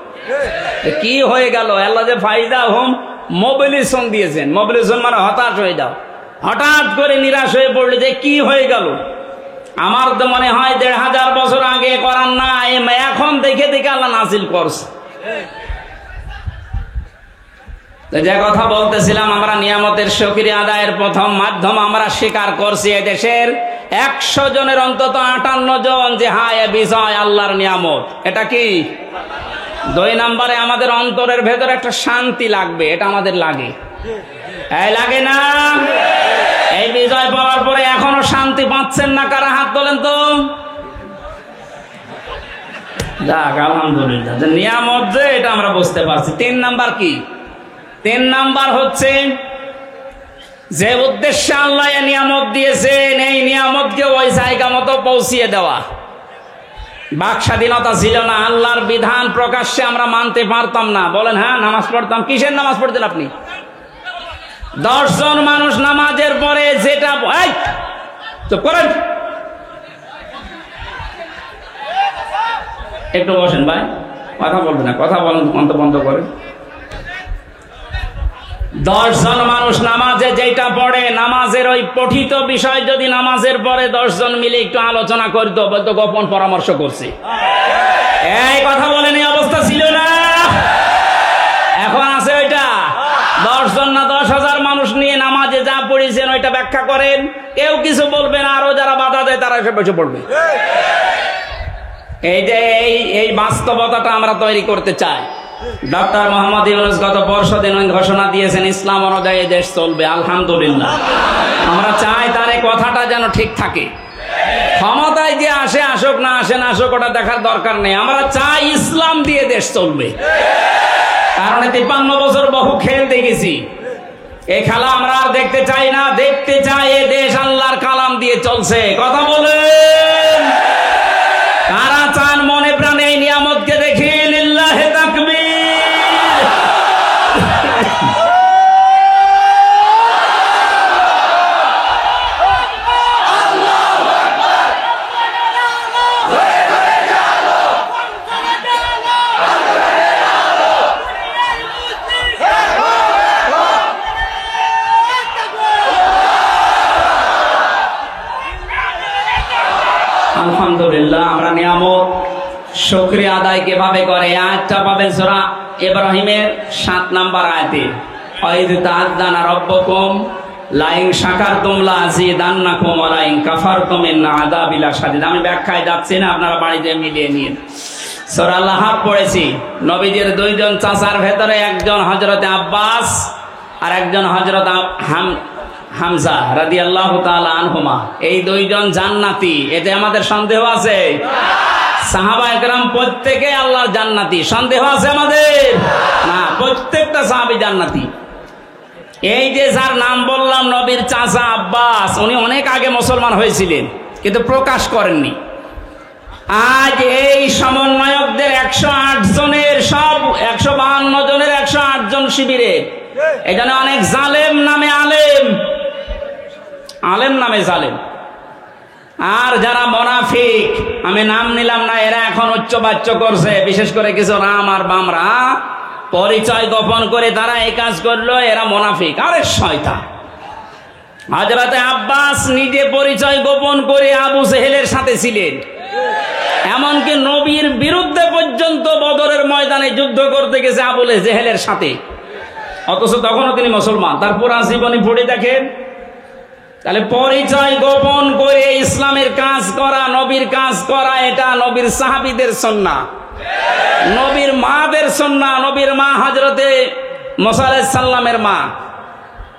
কি হয়ে গেল? আল্লাহ যে ফাইদা হোম মোবিলিজেশন দিয়েছেন। মোবিলিজেশন মানে হতাশ হয়ে যাও, হঠাৎ করে নিরাশ হয়ে পড়লে যে কি হয়ে গেল। আমার তো মনে হয় 1500 বছর আগে করার না, এখন দেখে দেখে আল্লাহ নাজিল করছে। যে কথা বলতেছিলাম, আমরা নিয়ামতের শুকরিয়া আদায়ের প্রথম মাধ্যম আমরা স্বীকার করছি এদেশের 100 জনের অন্তত 58 জন যে হ্যাঁ এ বিষয় আল্লাহর নিয়ামত। এটা কি? 2 নম্বরে আমাদের অন্তরের ভেতর একটা শান্তি লাগবে, এটা আমাদের লাগে, এই লাগে না? এই বিজয় পাওয়ার পরে এখনো শান্তি পাচ্ছেন না কারা? হাত তোলেন তো। যাক, আলহামদুলিল্লাহ, যে নিয়ামত যে এটা আমরা বুঝতে পারছি। 3 নাম্বার কি? 3 নাম্বার হচ্ছে যে উদ্দেশ্যে আল্লাহ এই নিয়ামত দিয়েছেন, এই নিয়ামতকে ওই জায়গা মতো পৌঁছিয়ে দেওয়া। বাক স্বাধীনতা ছিল না, আল্লাহর বিধান প্রকাশ্যে আমরা মানতে পারতাম না। বলেন হ্যাঁ, নামাজ পড়তাম। কিসের নামাজ পড়তেন আপনি? 10 জন মানুষ নামাজের পরে যেটা চুপ করেন, একটু বসেন ভাই, কথা বলবেন না, কথা বলেন বন্ধ করেন। 10 জন মানুষ নামাজে যেটা পড়ে, নামাজের ওই পঠিত বিষয় যদি নামাজের পরে 10 জন মিলে একটু আলোচনা করতো, বলতো গোপন পরামর্শ করছে। এই কথা বলেন, এই অবস্থা ছিল না, এখন আছে ওইটা। 10 জন না 10,000 মানুষ নিয়ে নামাজে যা পড়েছেন ওইটা ব্যাখ্যা করেন, কেউ কিছু বলবে না, আরো যারা বাধা দেয় তারা এসে বসে পড়বে। এই যে এই বাস্তবতাটা আমরা তৈরি করতে চাই। ডক্টর মোহাম্মদ ইউনূস গত পরশুদিন ঘোষণা দিয়েছেন ইসলাম অনুযায়ী দেশ চলবে, আলহামদুলিল্লাহ। আমরা চাই তার এই কথাটা যেন ঠিক থাকে। ক্ষমতায় যে আসে আসুক, না আসে না আসুক, ওটা দেখার দরকার নেই। আমরা চাই ইসলাম দিয়ে দেশ চলবে। কারণ 53 বছর বহু খেল দেখেছি, এই খেলা আমরা আর দেখতে চাই না। দেখতে চাই এ দেশ আল্লাহর কালাম দিয়ে চলছে। কথা বলেন, কারা চান মনে প্রাণে এই নিয়ামতকে দেখি? লিল্লাহে তাকবীর। আলহামদুলিল্লাহ, আমরা নিয়ামত শুকরিয়া আদায় কিভাবে করে? আয়াতটা পাবেন সূরা ইব্রাহিমের 7 নম্বর আয়াতে। ওয়াইদ তাআযানা রাব্বুকুম লাইন শাকারতুম লাযিদান্নাকুম ওয়া লাইন কাফারতুম ইন্না আযাবি লাশাদীদ। আমি ব্যাখ্যায় যাচ্ছি না, আপনারা বাড়িতে মিলিয়ে নিন। সূরা লাহাব পড়েছি। নবীজির 2 জন চাচার ভেতরে একজন হযরত আব্বাস আর একজন হযরত হামজা রাদিয়াল্লাহু তাআলা আনহুমা। এই 2 জন জান্নাতি, এতে আমাদের সন্দেহ আছে? সাহাবায়ে কেরাম প্রত্যেকে আল্লাহর জান্নাতি, সন্দেহ আছে আমাদের? না, প্রত্যেকটা সাহাবী জান্নাতি। এই যে যার নাম বললাম, নবীর চাচা আব্বাস, উনি অনেক আগে মুসলমান হয়েছিলেন কিন্তু প্রকাশ করেননি। আজ এই সমন্বয়কদের 108 জনের, সব 152 জনের 108 জন শিবিরে, এখানে অনেক জালেম নামে আলেম, আলেম নামে জালেম, আর যারা মুনাফিক, আমি নাম নিলাম না, এরা এখন উচ্চবাচ্য করছে। বিশেষ করে কিছু রাম আর বামরা পরিচয় গোপন করে তারা এই কাজ করলো, এরা মুনাফিক। আরে শয়তান! হযরত আব্বাস নিজে পরিচয় গোপন করে আবু জেহেলের সাথে ছিলেন, এমনকি নবীর বিরুদ্ধে পর্যন্ত বদরের ময়দানে যুদ্ধ করতে গেছে আবু জেহেলের সাথে, অথচ তখনও তিনি মুসলমান। তার পুরা জীবনী পড়ে দেখেন। তাহলে পরিচয় গোপন করে ইসলামের কাজ করা, নবীর কাজ করা, এটা নবীর সাহাবীদের সুন্নাহ, নবীর মাদের সুন্নাহ। নবীর মা হযরতে মুসা আলাইহিস সালামের মা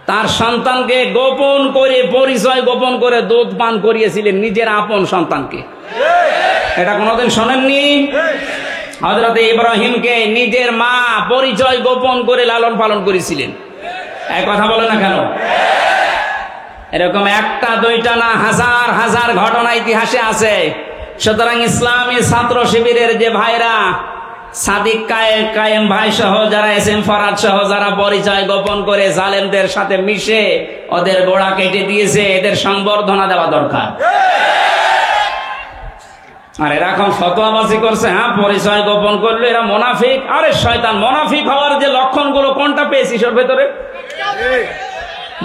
তার সন্তানকে গোপন করে, পরিচয় গোপন করে দুধ পান করিয়েছিলেন নিজের আপন সন্তানকে। এটা কোনোদিন শোনেননি? হযরতে ইব্রাহিমকে নিজের মা পরিচয় গোপন করে লালন পালন করেছিলেন। এই কথা বলে না কেন? এরকম একটা দুইটা না, হাজার হাজার ঘটনা ইতিহাসে আছে। সুতরাং ইসলামী ছাত্র শিবিরের যে ভাইরা, সাদিক কায়েম ভাই সহ যারা, SM ফরহাদ সহ যারা পরিচয় গোপন করে জালেমদের সাথে মিশে ওদের গোড়া কেটে দিয়েছে, এদের সংবর্ধনা দেওয়া দরকার। আর এরকম ফতোয়াবাজি করছে, হ্যাঁ পরিচয় গোপন করলো এরা মুনাফিক। আরে শয়তান, মুনাফিক হওয়ার যে লক্ষণগুলো কোনটা পেয়েছিস ওর ভেতরে?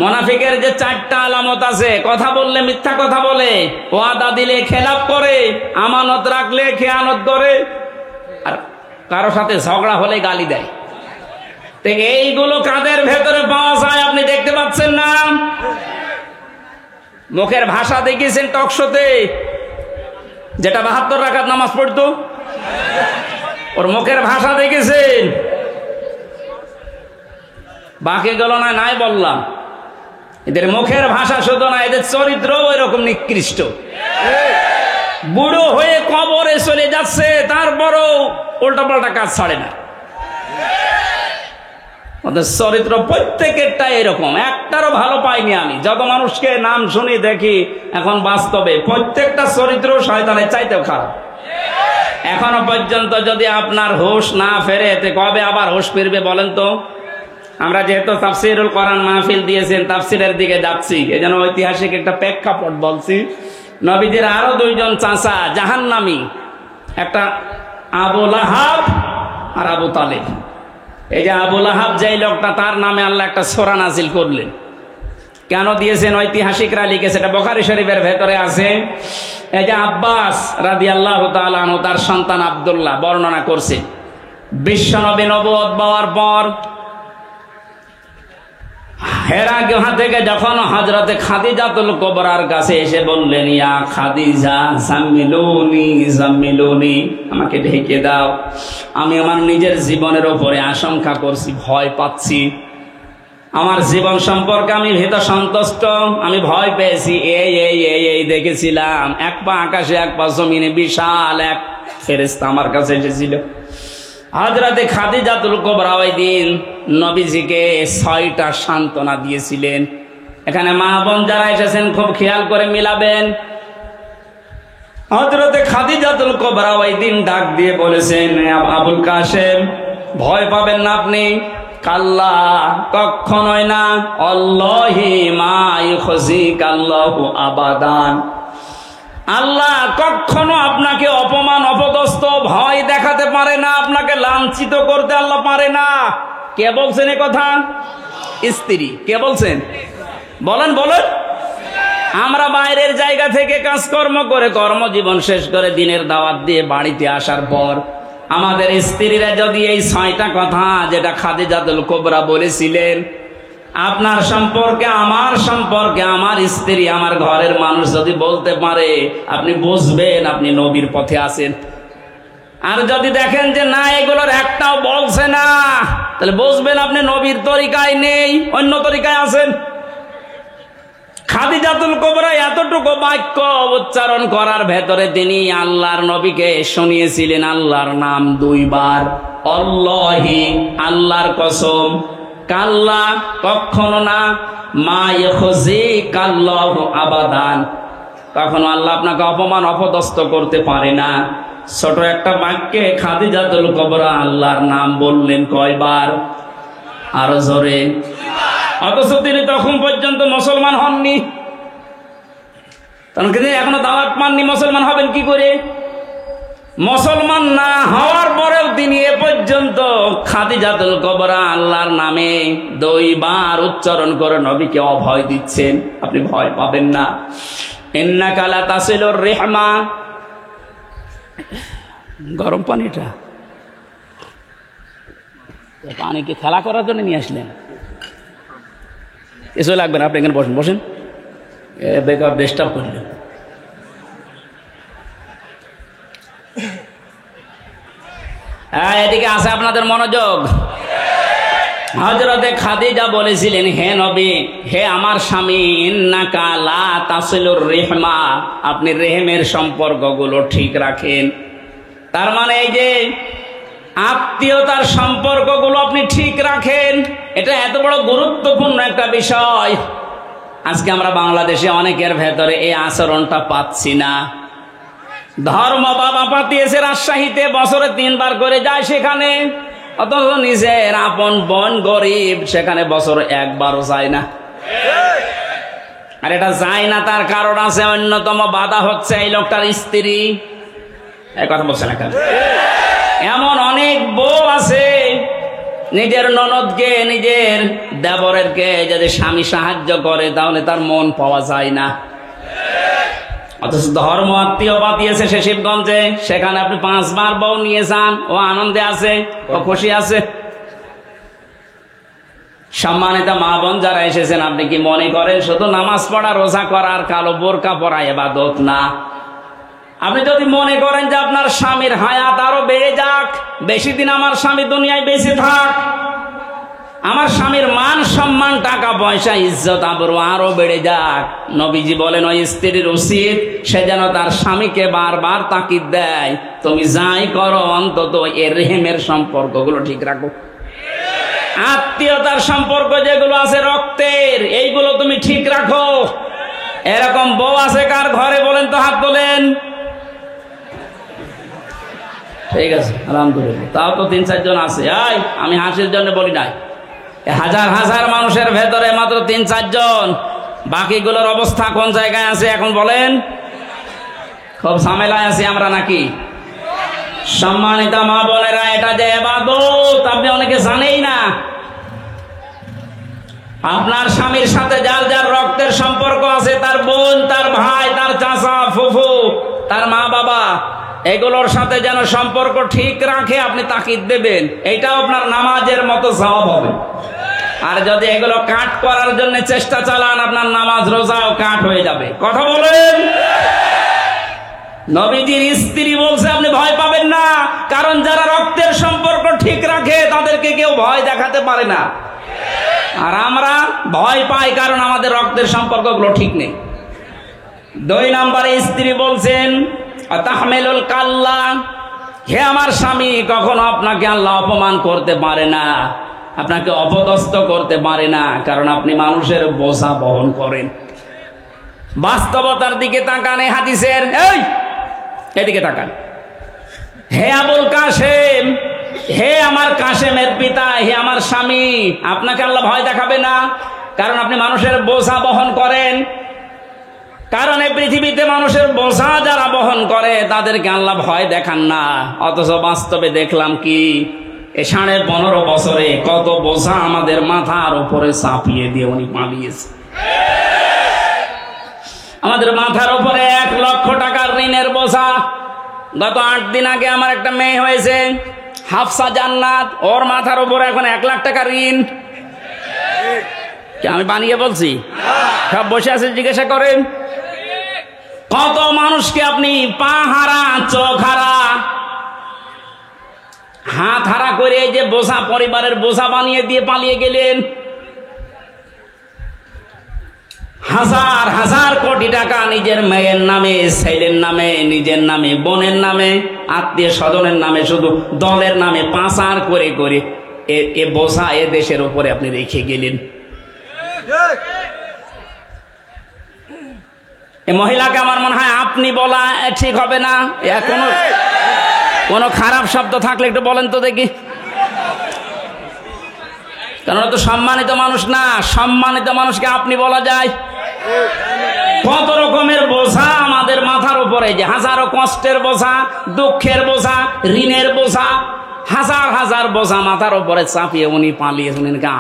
মুনাফিকের যে 4টা আলামত আছে: কথা বললে মিথ্যা কথা বলে, ওয়াদা দিলে খেলাপ করে, আমানত রাখলে খেয়ানত করে, আর কারো সাথে ঝগড়া হলে গালি দেয়। তো এইগুলো কাদের ভেতরে পাওয়া যায় আপনি দেখতে পাচ্ছেন না? মুখের ভাষা দেখিয়েছেন টকশোতে, যেটা 72 রাকাত নামাজ পড়তো, ওর মুখের ভাষা দেখেছেন? বাকি গেল না, নাই বললাম। এদের মুখের ভাষা শুধু না, এদের চরিত্র এরকম নিকৃষ্ট। বুড়ো হয়ে কবরে চলে যাচ্ছে, তারপরও উল্টাপাল্টা কাজ ছাড়ে না। ওদের চরিত্র প্রত্যেকেরটা এরকম, একটারও ভালো পাইনি আমি। যত মানুষকে নাম শুনি দেখি এখন বাস্তবে, প্রত্যেকটা চরিত্র শয়তানের চাইতেও খারাপ। এখনো পর্যন্ত যদি আপনার হুঁশ না ফেরে, কবে আবার হুঁশ ফিরবে বলেন তো? আমরা যেহেতু তাফসিরুল কোরআন মাহফিল দিয়েছেন, তাফসিরের দিকে যাচ্ছি, এজন্য ঐতিহাসিক একটা প্রেক্ষাপট বলছি। নবীজির আরো 2 জন চাচা জাহান্নামী, একটা আবু লাহাব আর আবু তালেব। এই যে আবু লাহাব, যেই লোকটা, তার নামে আল্লাহ একটা সূরা নাজিল করলেন। কেন দিয়েছেন ঐতিহাসিকরা লিখেছে, এটা বুখারী শরীফের ভেতরে আছে। এই যে আব্বাস রাদিয়াল্লাহু তাআলা আনহু, তার সন্তান আব্দুল্লাহ বর্ণনা করছে, বিশ্বনবী নবুয়ত পাওয়ার পর হেরা গুহা থেকে যখন হযরতে খাদিজাতুল কুবরার কাছে এসে বললেন, ইয়া খাদিজা জাম্মিলুনি জাম্মিলুনি, আমাকে ঢেকে দাও, আমি আমার নিজের জীবনের উপরে আশঙ্কা করছি, ভয় পাচ্ছি, আমার জীবন সম্পর্কে আমি ভীত সন্তুষ্ট, আমি ভয় পেয়েছি। এই দেখেছিলাম, 1 পা আকাশে 1 পা জমিনে, বিশাল এক ফেরেশতা আমার কাছে এসেছিল। হযরতে খাদিজাতুল কুবরা ওই দিন নবীজিকে 6টা সান্ত্বনা দিয়েছিলেন। এখানে মা বোন যারা এসেছেন খুব খেয়াল করে মিলাবেন। হযরতে খাদিজাতুল কুবরা ওই দিন ডাক দিয়ে বলেছেন, আবুল কাসেম, ভয় পাবেন না আপনি। কাল্লা, কখনোই না। আল্লাহি মা ইউখজিকাল্লাহু আবাদান, আল্লাহ কখনো আপনাকে অপমান অপদস্থ ভয় দেখাতে পারে না, আপনাকে লাঞ্ছিত করতে আল্লাহ পারে না। কে বলছেন এ কথা? স্ত্রী। কে বলছেন? বলেন বলেন। আমরা বাইরের জায়গা থেকে কাজকর্ম করে, কর্মজীবন শেষ করে, দিনের দাওয়াত দিয়ে বাড়িতে আসার পর আমাদের স্ত্রীরা যদি এই 6টা কথা যেটা খাদিজাতুল কুবরা বলেছিলেন, আপনার সম্পর্কে, আমার সম্পর্কে, আমার স্ত্রী, আমার ঘরের মানুষ যদি বলতে পারে, আপনি বুঝবেন আপনি নবীর পথে আছেন। আর যদি দেখেন যে না, এগুলোর একটাও বলছে না, তাহলে বুঝবেন আপনি নবীর তরিকায় নেই, অন্য তরিকায় আছেন। খাদিজাতুল কুবরা এতটুকু বাক্য উচ্চারণ করার ভেতরে তিনি আল্লাহর নবীকে শুনিয়েছিলেন আল্লাহর নাম 2 বার। আল্লাহি, আল্লাহর কসম, কাল্লা, কখনো না, মা ইউখজিকাল্লাহু আবাদান, কখনো আল্লাহ আপনাকে অপমান অপদস্থ করতে পারে না। ছোট একটা বাক্যে খাদিজাতুল কুবরা আল্লাহর নাম বললেন কয়বার? আরো জোরে। অথচ তিনি তখন পর্যন্ত মুসলমান হননি, কারণ এখনো দাওয়াত পাননি। মুসলমান হবেন কি করে? মুসলমান না হওয়ার পরেও তিনি এ পর্যন্ত খাদিজাতুল কুবরা আল্লাহর নামে 2 বার উচ্চারণ করে নবীকে অভয় দিচ্ছেন, আপনি ভয় পাবেন না। ইন্নাকা লা তাসিলুর রিহমা, গরম পানিটা, পানি কি খেলা করার জন্য নিয়ে আসলেন? এসে লাগবে না, আপনি এখানে বসেন, বসেন, বেকার ডিস্টার্ব করলেন। এদিকে আছে আপনাদের মনোযোগ। হযরতে খাদিজা বলেছিলেন, হে নবী, হে আমার স্বামী, ইন্নাকা লা তাসিলুর রিহমা, আপনি রেহেমের সম্পর্কগুলো ঠিক রাখেন। তার মানে এই যে আত্মীয়তার সম্পর্কগুলো আপনি ঠিক রাখেন, এটা এত বড় গুরুত্বপূর্ণ একটা বিষয়। আজকে আমরা বাংলাদেশে অনেকের ভেতরে এই আচরণটা পাচ্ছি না। ধর্ম বাবা পাতিয়েছে রাজশাহীতে, বছরে 3 বার করে যায় সেখানে, অথচ নিজের আপন বোন গরিব সেখানে বছরে 1 বারও যায় না। আর এটা যায় না তার কারণ আছে, অন্যতম বাধা হচ্ছে এই লোকটার স্ত্রী। এই কথা বলছে না কেন? এমন অনেক বউ আছে নিজের ননদকে, নিজের দেবরেরকে যদি স্বামী সাহায্য করে তাহলে তার মন পাওয়া যায় না। অথচ ধর্ম আত্মীয় পাতিয়েছে সে শিবগঞ্জে, সেখানে আপনি 5 বার বউ নিয়ে যান, ও আনন্দে আছে, ও খুশি আছে। সম্মানিত মা বোন যারা এসেছেন, আপনি কি মনে করেন শুধু নামাজ পড়া, রোজা করা আর কালো বোরকা পরা ইবাদত না? আপনি যদি মনে করেন যে আপনার স্বামীর হায়াত আরো বেড়ে যাক, বেশি দিন আমার স্বামী দুনিয়ায় বেঁচে থাক, আমার স্বামীর মান সম্মান, টাকা পয়সা, ইজ্জত আবরু আরো বেড়ে যাক, নবীজি বলেন ওই স্ত্রীর উচিত সে যেন তার স্বামীকে বারবার তাকিদ দেয়, তুমি যাই করো অন্তত এর রেহেমের সম্পর্কগুলো ঠিক রাখো। আত্মীয়তার সম্পর্ক যেগুলো আছে রক্তের, এইগুলো তুমি ঠিক রাখো। এরকম বউ আছে কার ঘরে বলেন তো, হাত তোলেন। ঠিক আছে, আলহামদুলিল্লাহ, তাও তো 3-4 জন আছে। আমি হাসির জন্য বলি নাই, হাজার হাজার মানুষের ভেতরে মাত্র 3-4 জন। বাকিগুলোর অবস্থা কোন জায়গায় আছে এখন বলেন? খুব ঝামেলায় আছি আমরা নাকি? সম্মানিত মা বোনেরা, এটা যে ইবাদত আপনি অনেকে জানেই না। আপনার স্বামীর সাথে যার যার রক্তের সম্পর্ক আছে, তার বোন, তার ভাই, তার চাচা, ফুফু, তার মা বাবা, এগুলোর সাথে যেন সম্পর্ক ঠিক রাখে আপনি তাকিদ দেবেন, এটাও আপনার নামাজের মতো সওয়াব হবে। আর যদি এগুলো কাট করার জন্য চেষ্টা চালান, আপনার নামাজ রোজাও কাট হয়ে যাবে। কথা বলেন। নবীজির স্ত্রী বলছে আপনি ভয় পাবেন না, কারণ যারা রক্তের সম্পর্ক ঠিক রাখে তাদেরকে কেউ ভয় দেখাতে পারে না। আর আমরা ভয় পাই কারণ আমাদের রক্তের সম্পর্কগুলো ঠিক নেই। 2 নম্বরে স্ত্রী বলছেন তাহমিলুল কাল্লা, হে আমার স্বামী, কখনো আপনাকে আল্লাহ অপমান করতে পারে না, আপনাকে অপদস্থ করতে পারে না, কারণ আপনি মানুষের বোঝা বহন করেন। বাস্তবতার দিকে তাকান, হাদিসের এদিকে তাকান। হে আবুল কাসেম, হে আমার কাসেমের পিতা, হে আমার স্বামী, আপনাকে আল্লাহ ভয় দেখাবে না, কারণ আপনি মানুষের বোঝা বহন করেন। কারণ এই পৃথিবীতে মানুষের বোঝা যারা বহন করে তাদেরকে আল্লাহ ভয় দেখান না। অথচ বাস্তবে দেখলাম কি, এই 15.5 বছরে কত বোঝা আমাদের মাথার উপরে চাপিয়ে দিয়ে উনি পালিয়েছে। আমাদের মাথার উপরে 1 লক্ষ টাকার ঋণের বোঝা। গত 8 দিন আগে আমার একটা মেয়ে হয়েছে, হাফসা জান্নাত, ওর মাথার উপরে এখন 1 লাখ টাকা ঋণ। আমি বানিয়ে বলছি? সব বসে আছে, জিজ্ঞাসা করেন। কত মানুষকে আপনি পা হারা, চোখ হারা, হাত হারা করে এই যে বোঝা, পরিবারের বোঝা বানিয়ে দিয়ে পালিয়ে গেলেন। হাজার হাজার কোটি টাকা নিজের মেয়ের নামে, ছেলের নামে, নিজের নামে, বোনের নামে, আত্মীয় স্বজনের নামে, শুধু দলের নামে পাচার করে করে এ বোঝা এ দেশের উপরে আপনি রেখে গেলেন। এই মহিলাকে আমার মনে হয় আপনি বলা ঠিক হবে না। কোনো খারাপ শব্দ থাকলে একটু বলেন তো দেখি, কারণ তো সম্মানিত মানুষ না। সম্মানিত মানুষকে আপনি বলা যায়? কত রকমের বোঝা আমাদের মাথার উপরে, যে হাজারো কষ্টের বোঝা, দুঃখের বোঝা, ঋণের বোঝা, হাজার হাজার বোঝা মাথার উপরে চাপিয়ে উনি পালিয়ে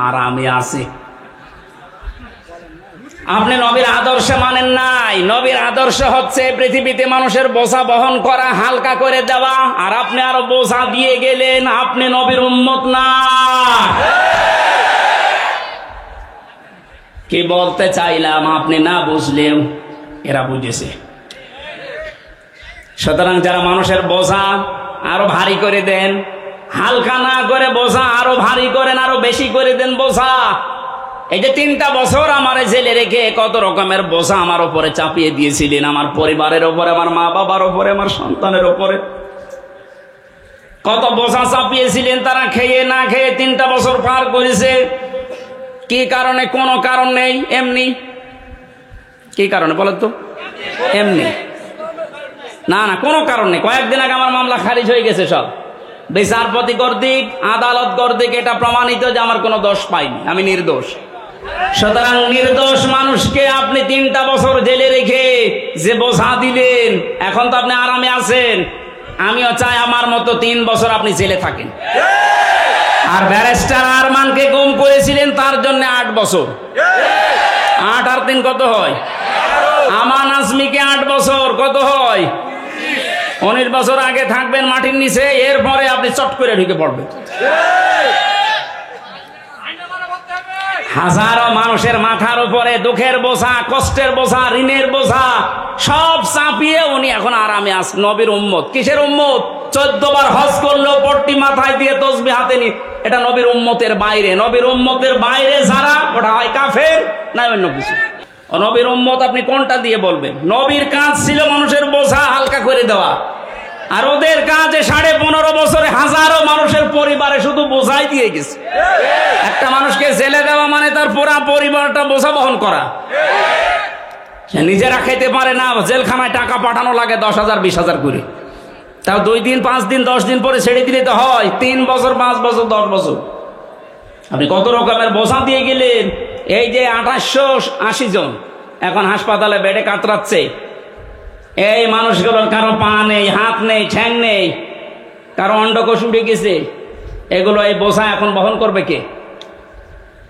আরামে আছে। আপনি নবীর আদর্শ মানেন নাই। নবীর আদর্শ হচ্ছে পৃথিবীতে মানুষের বোঝা বহন করা, হালকা করে দেওয়া, আর আপনি আরো বোঝা দিয়ে গেলেন। আপনি নবীর উম্মত না। কি বলতে চাইলাম আপনি না বুঝলেও এরা বুঝেছে। সুতরাং যারা মানুষের বোঝা আরো ভারী করে দেন, হালকা না করে বোঝা আরো ভারী করেন, আরো বেশি করে দেন বোঝা। এই যে 3টা বছর আমার জেলে রেখে কত রকমের বোঝা আমার উপরে চাপিয়ে দিয়েছিলেন, আমার পরিবারের উপরে, আমার মা বাবার উপরে, আমার সন্তানের উপরে কত বোঝা চাপিয়েছিলেন। তারা খেয়ে না খেয়ে 3টা বছর পার করেছে। কি কারণে? কোনো কারণ নেই, এমনি। কি কারণে বলেন তো? এমনি না, না, কোনো কারণ নেই। কয়েকদিন আগে আমার মামলা খারিজ হয়ে গেছে সব, বিচারপতি কর্তৃক, আদালত কর্তৃক এটা প্রমাণিত যে আমার কোনো দোষ পাইনি, আমি নির্দোষ। সুতরাং নির্দোষ মানুষকে আপনি 3টা বছর জেলে রেখে যে বোঝা দিলেন, এখন তো আপনি আরামে আছেন। আমিও চাই আমার মতো 3 বছর আপনি জেলে থাকেন। আর ব্যারিস্টার আরমানকে গুম করেছিলেন, তার জন্য 8 বছর। 8 আর 3 কত হয়? আমান আজমিকে 8 বছর, কত হয়? 19 বছর আগে থাকবেন মাটির নিচে, এরপরে আপনি চট করে ঢুকে পড়বেন। হাজারো মানুষের মাথার উপরে দুঃখের বোঝা, কষ্টের বোঝা, ঋণের বোঝা সব চাপিয়ে উনি এখন আরামে আছেন। নবীর উম্মত। কিসের উম্মত? 14 বার হজ করলেও পট্টি মাথায় দিয়ে তসবিহ হাতে নি, এটা নবীর উম্মতের বাইরে। নবীর উম্মতের বাইরে যারা, ওটা হয় কাফের না অন্য কিছু। নবীর উম্মত আপনি কোনটা দিয়ে বলবেন? নবীর কাজ ছিল মানুষের বোঝা হালকা করে দেওয়া, আর ওদের কাজে 15.5 বছরে হাজারো মানুষের পরিবারে শুধু বোঝাই দিয়ে গেছে। একটা মানুষকে জেলে দেওয়া মানে তার পুরা পরিবারটা বোঝা বহন করা। সে নিজেরা খেতে পারে না, জেলখানায় টাকা পাঠানো লাগে 10,000 20,000 করে। তাও 2 দিন 5 দিন 10 দিন পরে ছেড়ে দিলে তো হয় 3 বছর 5 বছর 10 বছর। আপনি কত রকমের বোঝা দিয়ে গেলেন। এই যে 2880 জন এখন হাসপাতালে বেডে কাতরাচ্ছে, এই মানুষগুলোর কারো পা নেই, হাত নেই, ঠ্যাং নেই, কারো অন্ডকোষ উঠে গেছে। এগুলো এই বোঝা এখন বহন করবে কে?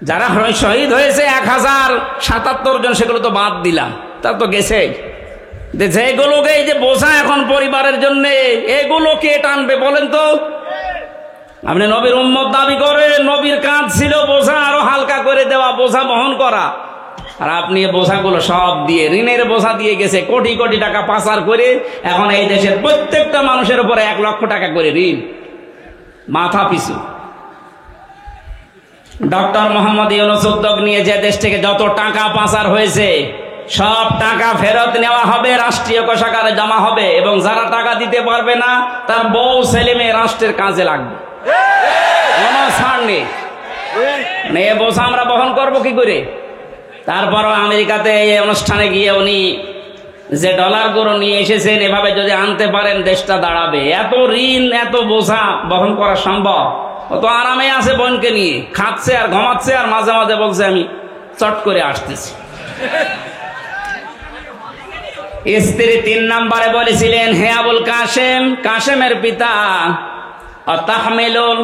যারা শহীদ হয়েছে 1077 জন, সেগুলো তো বাদ দিলাম, তার তো গেছে। যেগুলোকে এই যে বোঝা এখন পরিবারের জন্য, এগুলো কে টানবে বলেন তো? আপনি নবীর উম্মত দাবি করেন, নবীর কাজ ছিল বোঝা আরো হালকা করে দেওয়া, বোঝা বহন করা। আর আপনি বোঝাগুলো সব দিয়ে, ঋণের বোঝা দিয়ে গেছে, কোটি কোটি টাকা পাচার করে এখন এই দেশের প্রত্যেকটা মানুষের উপরে 1 লক্ষ টাকা করে ঋণ মাথা পিছু। ডক্টর মোহাম্মদ ইউনূস উদ্যোগ নিয়ে যে দেশ থেকে যত টাকা পাচার হয়েছে সব টাকা ফেরত নেওয়া হবে, রাষ্ট্রীয় কোষাগারে জমা হবে, এবং যারা টাকা দিতে পারবে না তার বউ ছেলে মেয়ে রাষ্ট্রের কাজে লাগবে। কোনো ছাড় নেই। এ বোঝা আমরা বহন করবো কি করে? তারপরও আমেরিকাতে এই অনুষ্ঠানে গিয়ে উনি যে ডলারগুলো নিয়ে এসেছেন, এভাবে যদি আনতে পারেন দেশটা দাঁড়াবে। এত ঋণ, এত বোঝা বহন করা সম্ভব? ও তো আরামে আছে, বোনকে নিয়ে খাচ্ছে আর ঘুমাচ্ছে, আর মাঝে মাঝে বলছে আমি চট করে আসতেছি। স্ত্রী 3 নম্বরে বলেছিলেন, হে আবুল কাসেম, কাসেমের পিতা, তাহমিলুল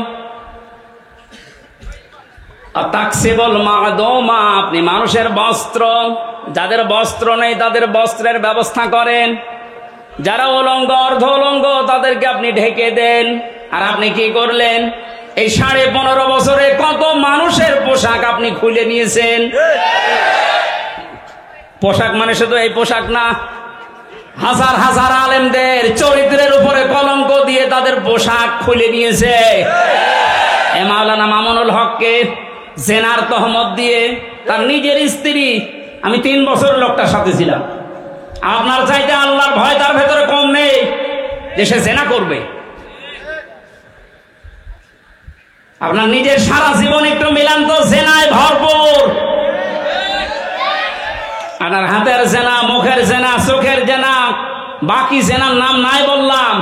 তাকসিবুল মাদুমা, আপনি মানুষের বস্ত্র, যাদের বস্ত্র নেই তাদের বস্ত্রের ব্যবস্থা করেন, যারা উলঙ্গ অর্ধ উলঙ্গ তাদেরকে আপনি ঢেকে দেন। আর আপনি কি করলেন? এই 15.5 বছরে কত মানুষের পোশাক আপনি খুলে নিয়েছেন। পোশাক মানে শুধু এই পোশাক না, হাজার হাজার আলেমদের চরিত্রের উপরে কলঙ্ক দিয়ে তাদের পোশাক খুলে নিয়েছে। এ মাওলানা মামুনুল হককে জেনার তহমত দিয়ে তার নিজের স্ত্রী, আমি 3 বছর লোকটার সাথে ছিলাম, আপনার চাইতে আল্লাহর ভয় তার ভেতরে কম নেই যে সে জেনা করবে। আপনার নিজের সারা জীবন একটু মিলান তো, জেনায় ভরপুর। আপনার হাতের জেনা, মুখের জেনা, চোখের জেনা, বাকি জেনার নাম নাই বললাম।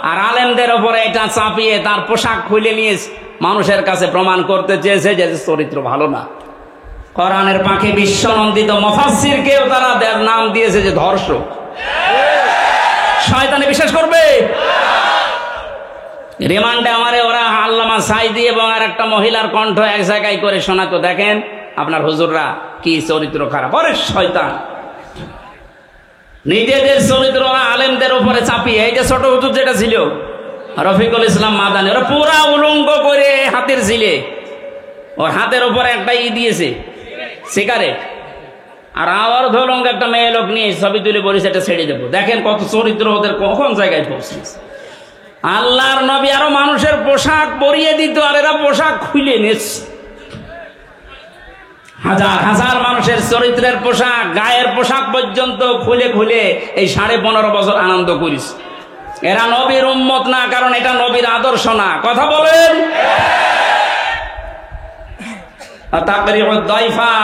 আর আলেমদের উপরে এটা চাপিয়ে তার পোশাক খুলে নিয়ে মানুষের কাছে প্রমাণ করতে চেয়েছে যে চরিত্র ভালো না। কোরআনের পাখি বিশ্বনন্দিত মুফাসসিরকেও তারা নাম দিয়েছে যে ধর্ষক। শয়তানে বিশ্বাস করবে? রিমান্ডে আমারে ওরা আল্লামা সাইদি এবং আর একটা মহিলার কণ্ঠ এক জায়গায় করে শোনাতো, দেখেন আপনার হুজুররা কি চরিত্র খারাপ। ওরে শয়তান, নিজেদের চরিত্র আলেমদের উপরে চাপিয়ে। এই যে ছোট হুজুর যেটা ছিল রফিকুল ইসলাম মাদানী, ওরা পুরা উলঙ্গ করে হাতের ঝিলে, ওর হাতের উপরে একটা দিয়েছে সিগারেট, আর আবার ধরুন একটা মেয়ে লোক নিয়ে ছবি তুলে বলেছে এটা ছেড়ে দেবো। দেখেন কত চরিত্র ওদের কখন জায়গায় পৌঁছেছে। আল্লাহর নবী আরো মানুষের পোশাক পরিয়ে দিত, আর এরা পোশাক খুলে নিচ্ছে। হাজার হাজার মানুষের চরিত্রের পোশাক, গায়ের পোশাক পর্যন্ত খুলে খুলে এই 15.5 বছর আনন্দ করিস। এরা নবীর উম্মত না, কারণ এটা নবীর আদর্শ না। কথা বলেন।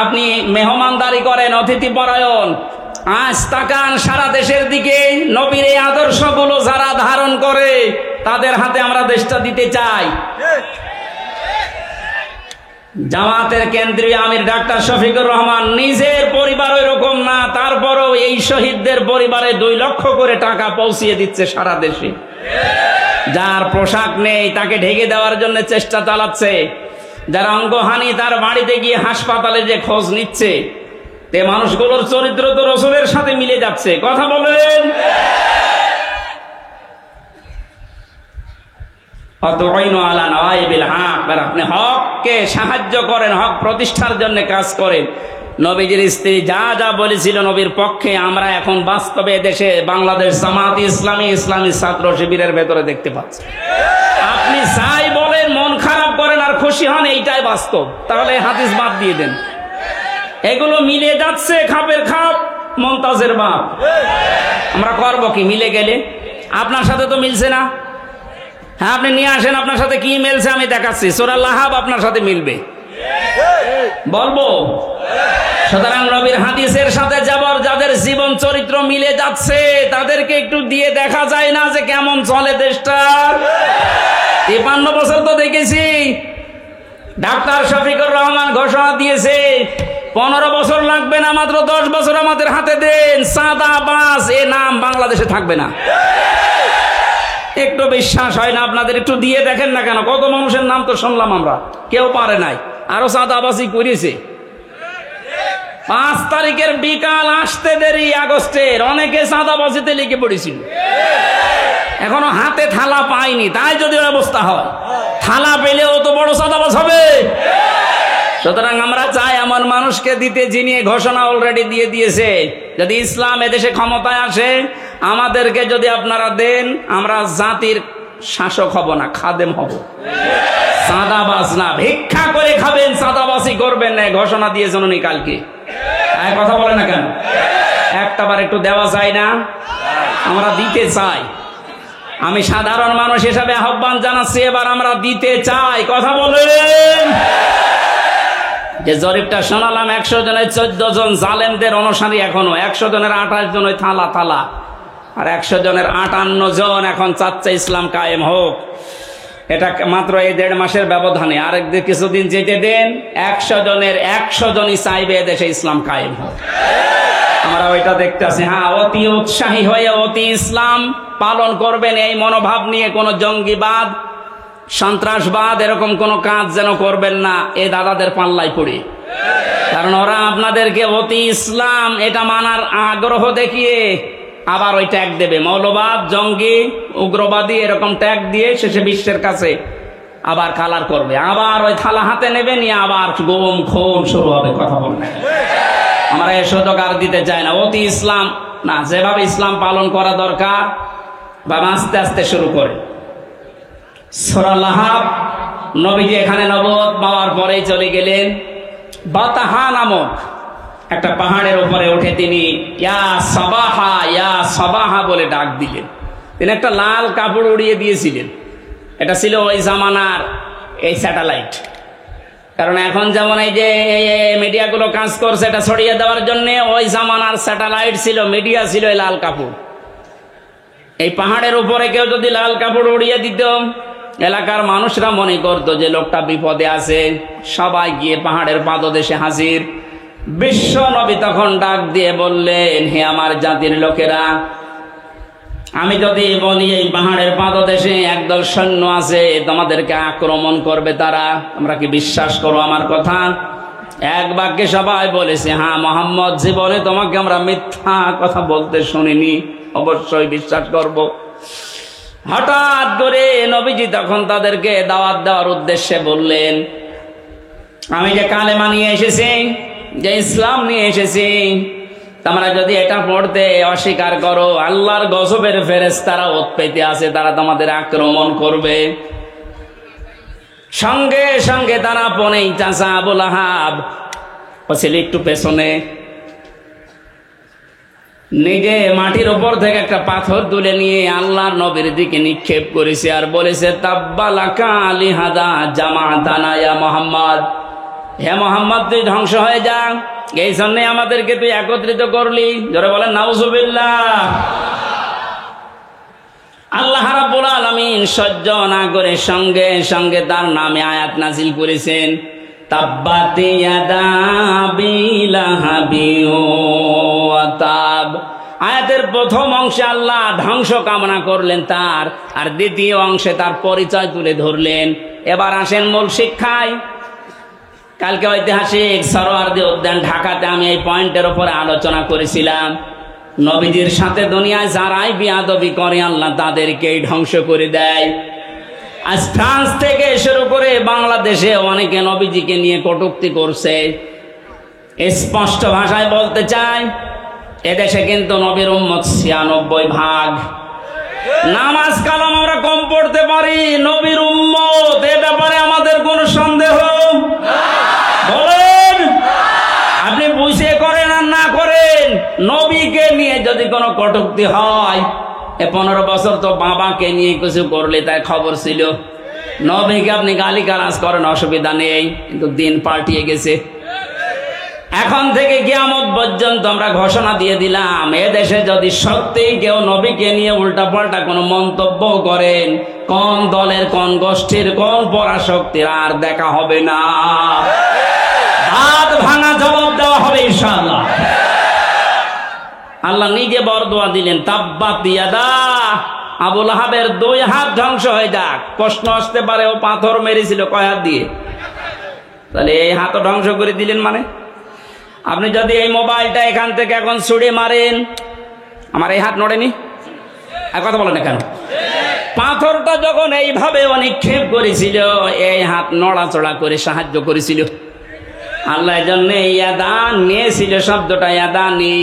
আপনি মেহমানদারি করেন, অতিথি পরায়ণ, আজ তাকান সারা দেশের দিকে, নবীর এই আদর্শগুলো যারা ধারণ করে তাদের হাতে আমরা দেশটা দিতে চাই। জামাতের কেন্দ্রীয় আমির ডাক্তার শফিকুর রহমান নিজের পরিবার ওই রকম না, তারপরও এই শহীদদের পরিবারে 2 লক্ষ করে টাকা পৌঁছিয়ে দিচ্ছে সারা দেশে। যার পোশাক নেই তাকে ঢেকে দেওয়ার জন্য চেষ্টা চালাচ্ছে। যার অঙ্গহানি তার বাড়িতে গিয়ে হাসপাতালে যে খোঁজ নিচ্ছে, তে মানুষগুলোর চরিত্র তো রসুলের সাথে মিলে যাচ্ছে। কথা বলেন। আপনি হককে সাহায্য করেন, হক প্রতিষ্ঠার জন্য কাজ করেন। নবীজির স্ত্রী যা যা বলেছিল নবীর পক্ষে, আমরা এখন বাস্তবে দেশে বাংলাদেশ জামাত ইসলামী ইসলামী ছাত্র শিবিরের ভেতরে দেখতে পাচ্ছি। আপনি যাই বলেন, মন খারাপ করেন আর খুশি হন, এইটাই বাস্তব। তাহলে হাদিস বাদ দিয়ে দেন। এগুলো মিলে যাচ্ছে, খাপের খাপ মমতাজের বাপ। আমরা করবো কি মিলে গেলে? আপনার সাথে তো মিলছে না। হ্যাঁ, আপনি নিয়ে আসেন আপনার সাথে কি মিলছে, আমি দেখাচ্ছি। সূরা লাহাব আপনার সাথে মিলবে, বলবো। সুতরাং নবীর হাদিসের সাথে যাদের জীবন চরিত্র মিলে যাচ্ছে তাদেরকে একটু দিয়ে দেখা যায় না যে কেমন চলে দেশটা? 53 বছর তো দেখেছি। ডাক্তার শফিকুর রহমান ঘোষণা দিয়েছে 15 বছর লাগবে না, মাত্র 10 বছর আমাদের হাতে দেন, চাঁদাবাজ এ নাম বাংলাদেশে থাকবে না। একটু বিশ্বাস হয় না আপনাদের? একটু দিয়ে দেখেন না কেন? কত মানুষের নাম তো শুনলাম আমরা, কেউ পারে নাই, আরো চাঁদাবাজি করেছে। 5 তারিখের বিকাল আসতে দেরি, আগস্টের অনেকে চাঁদাবাজিতে লেগে পড়েছিল, এখনো হাতে থালা পায়নি। তাই যদি অবস্থা হয়, থালা পেলেও তো বড় চাঁদাবাজ হবে। সুতরাং আমরা চাই এমন মানুষকে দিতে যিনি ঘোষণা অলরেডি দিয়ে দিয়েছে, যদি ইসলাম এদেশে ক্ষমতায় আসে আমাদেরকে যদি আপনারা দেন, আমরা জাতির শাসক হব না, খাদেম হব। চাঁদাবাজ না, ভিক্ষা করে খাবেন, চাঁদাবাজি করবেন না, ঘোষণা দিয়েছেন উনি কালকে। কথা বলে না কেন? একটাবার একটু দেওয়া যায় না? আমরা দিতে চাই। আমি সাধারণ মানুষ হিসাবে আহ্বান জানাচ্ছি, এবার আমরা দিতে চাই। কথা বলেন। যে জরিপটা শোনালাম, 100 জনের 14 জন জালেমদের অনুসারী, এখনো 100 জনের 28 জন ওই থালা থালা, আর 100 জনের 58 জন এখন চাচ্ছে ইসলাম কায়েম হোক। এটা মাত্র এই 1.5 মাসের ব্যবধানে। আরেকদিন কিছুদিন যেতে দেন, 100 জনের 100 জনই চাইবে এদেশে ইসলাম কায়েম হোক। আমরা ওইটা দেখতেছি। হ্যাঁ, অতি উৎসাহী হয়ে অতি ইসলাম পালন করবেন, এই মনোভাব নিয়ে কোনো জঙ্গিবাদ সন্ত্রাসবাদ এরকম কোন কাজ যেন করবেন না এই দাদাদের পাল্লায় পড়ে। কারণ ওরা আপনাদেরকে অতি ইসলাম এটা মানার আগ্রহ দেখিয়ে আবার ওই ট্যাগ দেবে, মৌলবাদ, জঙ্গি, উগ্রবাদী এরকম ট্যাগ দিয়ে শেষে বিশ্বের কাছে আবার কালার করবে। আবার ওই থালা হাতে নেবে, নিয়ে আবার গোম খুন শুরু হবে। কথা বলবেন। আমরা এ সুযোগ আর দিতে চাই না। অতি ইসলাম না, যেভাবে ইসলাম পালন করা দরকার বা আস্তে আস্তে শুরু করে। সূরা লাহাব, নবীজি এখানে নবুয়ত পাওয়ার পরেই চলে গেলেন বাতাহা নামক একটা পাহাড়ের উপরে উঠে তিনি ইয়া সাবাহা ইয়া সাবাহা বলে ডাক দিলেন। তিনি একটা লাল কাপড় উড়িয়ে দিয়েছিলেন। এটা ছিল ওই জামানার এই স্যাটেলাইট। কারণ এখন যেমন এই যে মিডিয়াগুলো কাজ করছে এটা ছড়িয়ে দেওয়ার জন্য, ওই জামানার স্যাটেলাইট ছিল, মিডিয়া ছিল এই লাল কাপড়। এই পাহাড়ের উপরে কেউ যদি লাল কাপড় উড়িয়ে দিত, এলাকার মানুষরা মনে করতো যে লোকটা বিপদে আছে, সবাই গিয়ে পাহাড়ের পাদদেশে হাজির। বিশ্ব নবী তখন ডাক দিয়ে বললেন, হে আমার জাতির লোকেরা, আমি যদি বলি এই পাহাড়ের পাদদেশে একদল সৈন্য আছে, তোমাদেরকে আক্রমণ করবে তারা, তোমরা কি বিশ্বাস করো আমার কথা? এক বাক্যে সবাই বলেছে, হ্যাঁ মুহাম্মদ, জীবনে তোমাকে আমরা মিথ্যা কথা বলতে শুনিনি, অবশ্যই বিশ্বাস করব। হঠাৎ করে নবীজি তখন তাদেরকে দাওয়াত দেওয়ার উদ্দেশ্যে বললেন, আমি যে কালেমা নিয়ে এসেছি, যে ইসলাম নিয়ে এসেছি, তোমরা যদি এটা পড়তে অস্বীকার করো, আল্লাহর গজবের ফেরেশতারা উৎপেতে আছে, তারা তোমাদের আক্রমণ করবে। সঙ্গে সঙ্গে তারা পনেই চাচা আবু লাহাব ও ছিল একটু পেছনে, নিজে মাটির উপর থেকে একটা পাথর তুলে নিয়ে আল্লাহর নবীর দিকে নিক্ষেপ করেছে আর বলেছে, তাব্বালাকা লিহাদা জামাতানা ইয়া মুহাম্মদ, হে মুহাম্মদ তুই ধ্বংস হয়ে যা, এই জন্যে আমাদেরকে তুই একত্রিত করলি। জোরে বলেন নাউজুবিল্লাহ। আল্লাহ রাব্বুল আলামিন সহ্য না করে সঙ্গে সঙ্গে তার নামে আয়াত নাজিল করেছেন, তাব্বাত ইয়াদা আবি লাহাবিন ওয়া তাব। আয়াতের প্রথম অংশে আল্লাহ ধ্বংস কামনা করলেন তার, আর দ্বিতীয় অংশে তার পরিচয় তুলে ধরলেন। এবার আসেন মূল শিক্ষায়। কালকে ঐতিহাসিক সরোয়ার্দী উদ্যান ঢাকাতে আমি এই পয়েন্টের উপরে আলোচনা করেছিলাম, নবীজির সাথে দুনিয়ায় যারাই বিয়াদবি করে আল্লাহ তাদেরকেই ধ্বংস করে দেয়। আজ ফ্রান্স থেকে শুরু করে বাংলাদেশে অনেকে নবীজিকে নিয়ে কটূক্তি করছে। স্পষ্ট ভাষায় বলতে চাই, এদেশে কিন্তু নবীর উম্মত ৯৬%। নামাজ কালাম আমরা কম পড়তে পারি, নবীর উম্মত এ ব্যাপারে আমাদের কোনো সন্দেহ বলেন? আপনি বুঝে করেন আর না করেন, নবীকে নিয়ে যদি কোনো কটূক্তি হয়, 15 বছর তো বাবাকে নিয়ে কিছু করলে তাই খবর ছিল। নবীকে আপনি গালিগালাজ করেন, অসুবিধা নেই, কিন্তু দিন পাল্টিয়ে গেছে। এখন থেকে কিয়ামত পর্যন্ত আমরা ঘোষণা দিয়ে দিলাম, এদেশে যদি সত্যিই কেউ নবীকে নিয়ে উল্টাপাল্টা কোনো মন্তব্য করেন, কোন দলের, কোন গোষ্ঠীর, কোন পরাশক্তির আর দেখা হবে না। হাত ভাঙা জবাব দেওয়া হবে ইনশাআল্লাহ। আল্লাহ নিজে বরদোয়া দিলেন, তাব্বাত ইয়াদা, আবু লাহাবের 2 হাত ধ্বংস হয়ে যাক। প্রশ্ন আসতে পারে, ও পাথর মেরেছিল কয় হাত দিয়ে? তাহলে এই হাতও ধ্বংস করে দিলেন মানে? আপনি যদি এই মোবাইলটা এখান থেকে এখন ছুড়ে মারেন, আমার এই হাত নড়েনি? আর কথা বলেন না কেন? পাথরটা যখন এইভাবে নিক্ষেপ করেছিল, এই হাত নড়াচড়া করে সাহায্য করেছিল। আল্লাহ জন্য ইয়াদান নিয়েছিল, শব্দটা ইয়াদানি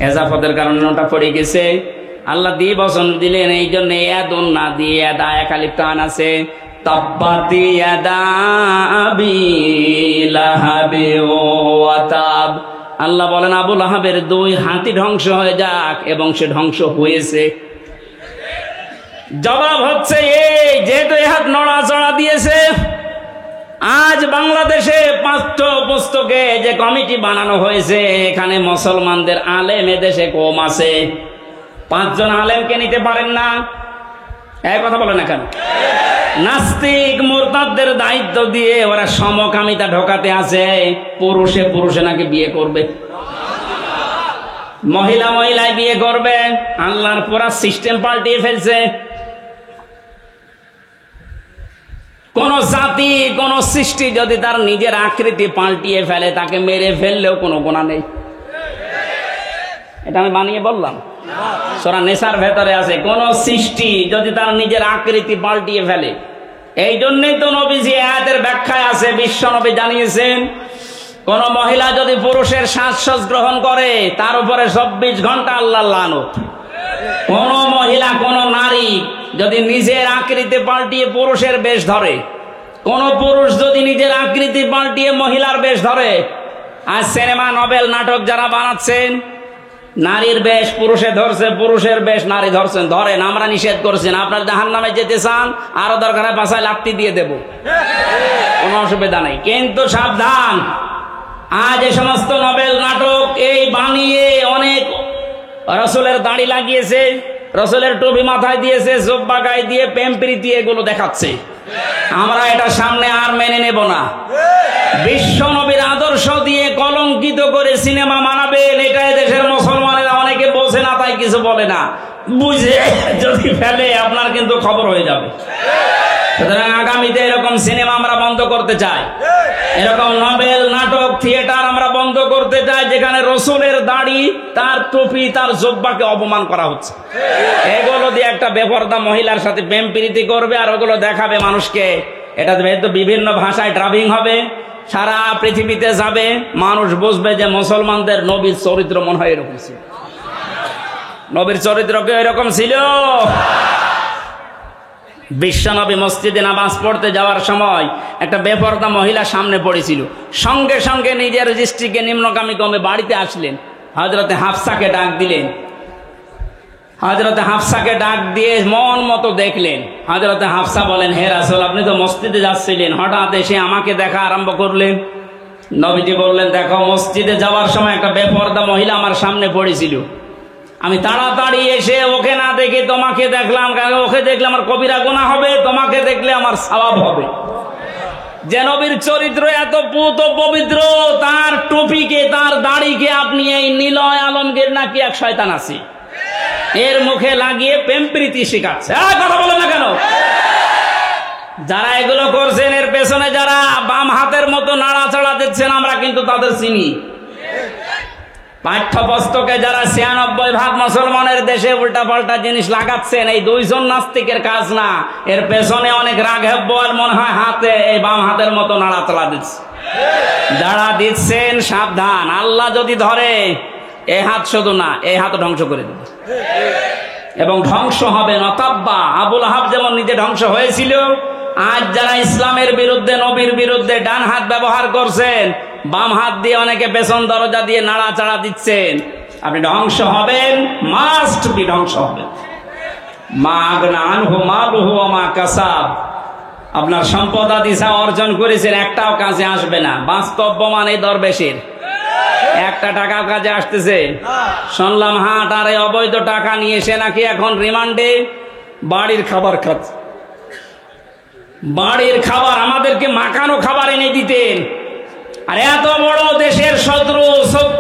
এজাফতের কারণে ওটা পড়ে গেছে। আল্লাহ দিয়ে বচন দিলেন, এই জন্য ইয়াদুন না দিয়ে ইয়াদা একালিপ টান আছে। তাব্বাত ইয়াদা আবি লাহাবিন ওয়া তাব। আল্লাহ বলেন আবু লাহাবের 2 হাতই ধ্বংস হয়ে যাক, এবং সে ধ্বংস হয়েছে। জবাব হচ্ছে এই, যেহেতু এই হাত নড়াচড়া দিয়েছে, আজ বাংলাদেশে পাঠ্য পুস্তকে যে কমিটি বানানো হয়েছে, এখানে মুসলমানদের আলেম এদেশে কম আছে। 5 জন আলেমকে নিতে পারেন না, এই কথা বলে না কেন? নাস্তিক মুরতাদদের দায়িত্ব দিয়ে ওরা সমকামিতা ঢোকাতে আছে। পুরুষে পুরুষে নাকি বিয়ে করবে, মহিলা মহিলায় বিয়ে করবে। আল্লাহর পুরা সিস্টেম পাল্টিয়ে ফেলছে। কোন জাতি, কোন সৃষ্টি যদি তার নিজের আকৃতি পাল্টিয়ে ফেলে, তাকে মেরে ফেললেও কোনো গুনাহ নেই। এটা আমি বানিয়ে বললাম, সূরা নিসার ভেতরে আছে। কোন সৃষ্টি যদি তার নিজের আকৃতি পাল্টিয়ে ফেলে, এই জন্যই তো নবীজি আয়াতের ব্যাখ্যায় আছে, বিশ্ব নবী জানিয়েছেন, কোন মহিলা যদি পুরুষের সাজসজ্জ গ্রহণ করে, তার উপরে 24 ঘন্টা আল্লাহর লানত। কোন মহিলা, কোন নারী যদি নিজের আকৃতি পাল্টিয়ে পুরুষের বেশ ধরে, কোন পুরুষ যদি নিজের আকৃতি পাল্টিয়ে মহিলার বেশ ধরে, আর সিনেমা, নভেল, নাটক যারা বানাচ্ছেন, নারীর বেশ পুরুষে ধরছে, পুরুষের বেশ নারী ধরছেন, ধরেন, আমরা নিষেধ করছেন। আপনার জাহান্নামে যেতে চান, আরো দরকার হয় পাছায় লাথি দিয়ে দেব, কোনো অসুবিধা নেই। কিন্তু সাবধান, আজ এ সমস্ত নভেল, নাটক এই বানিয়ে অনেক রসুলের দাড়ি লাগিয়েছে, রসুলের টুপি মাথায় দিয়েছে, জুব্বা গায়ে দিয়ে প্রেম প্রীতি এগুলো দেখাচ্ছে। আমরা এটা সামনে আর মেনে নেব না। বিশ্ব নবীর আদর্শ দিয়ে কলঙ্কিত করে সিনেমা বানাবেন, এটা দেশের মুসলমানেরা অনেকে বোঝে না, তাই কিছু বলে না। বুঝে যদি ফেলে, আপনার কিন্তু খবর হয়ে যাবে। সুতরাং আগামীতে এরকম সিনেমা আমরা বন্ধ করতে চাই, এরকম নভেল, নাটক, থিয়েটার আমরা বন্ধ করতে চাই, যেখানে রসুলের দাড়ি, তার টুপি, তার জুব্বাকে অপমান করা হচ্ছে। এগুলো দিয়ে একটা বেপরদা মহিলার সাথে প্রেম প্রীতি করবে, আর ওগুলো দেখাবে মানুষকে। এটা তো বিভিন্ন ভাষায় ড্রাবিং হবে, সারা পৃথিবীতে যাবে, মানুষ বুঝবে যে মুসলমানদের নবীর চরিত্র মনে হয় এরকম ছিল। নবীর চরিত্র কি এরকম ছিল? বিশ্বনবী মসজিদে নামাজ পড়তে যাওয়ার সময় একটা বেপরদা মহিলা সামনে পড়েছিল, সঙ্গে সঙ্গে নিজের দৃষ্টিকে নিম্নগামী কমে বাড়িতে আসলেন, হযরতে হাফসাকে ডাক দিলেন। হযরতে হাফসাকে ডাক দিয়ে মন মতো দেখলেন। হযরতে হাফসা বলেন, হে রাসূল, আপনি তো মসজিদে যাচ্ছিলেন, হঠাৎ এসে আমাকে দেখা আরম্ভ করলেন। নবীজি বললেন, দেখো মসজিদে যাওয়ার সময় একটা বেপরদা মহিলা আমার সামনে পড়েছিল, আমি তাড়াতাড়ি এসে ওকে না দেখে তোমাকে দেখলাম, কারণ ওকে দেখলে আমার কবিরা গুনাহ হবে, তোমাকে দেখলে আমার সওয়াব হবে। যে নবীর চরিত্র এত পুত পবিত্র, তার টুপিকে তার দাড়িকে আপনি এই নিলয় আলমগীর নাকি এক শয়তান আছে এর মুখে লাগিয়ে প্রেম প্রীতি শিখাচ্ছে। কথা বলে না কেন? যারা এগুলো করছেন এর পেছনে যারা বাম হাতের মতো নাড়াচাড়া দিচ্ছেন আমরা কিন্তু তাদের চিনি। পাঠ্যপুস্তকে যারা ৯৬% মুসলমানের দেশে উল্টাপাল্টা জিনিস লাগাচ্ছেন, এই দুইজন নাস্তিকের কাজ না, এর পেছনে অনেক রাঘব আর মনে হয় হাতে এই বাম হাতের মতো নাড়াচাড়া দিচ্ছে। যারা দিচ্ছেন সাবধান, আল্লাহ যদি ধরে এই হাত শুধু না, এই হাত ধ্বংস করে দেবে এবং ধ্বংস হবে নতাব্বা। আবুল আহাব যেমন নিজে ধ্বংস হয়েছিল, আজ যারা ইসলামের বিরুদ্ধে নবীর বিরুদ্ধে ডান হাত ব্যবহার করছেন, বাম হাত দিয়ে অনেকে পেছন দরজা দিয়ে নাড়াচাড়া দিচ্ছেন, আপনি ধ্বংস হবেন, মাস্ট বি ধ্বংস হবেন। মা আগনা আনহু মালুহু ওয়া মা কাসাব, আপনার সম্পদ আদি যা অর্জন করেছেন একটাও কাজে আসবে না। বাস্তব প্রমাণ এই দরবেশের, একটা টাকাও কাজে আসতেছে। শুনলাম হাট আর এই অবৈধ টাকা নিয়ে এসে নাকি এখন রিমান্ডে বাড়ির খাবার খাচ্ছে। বাড়ির খাবার আমাদেরকে মাখানো খাবার এনে দিতেন, আর এত বড় দেশের শত্রু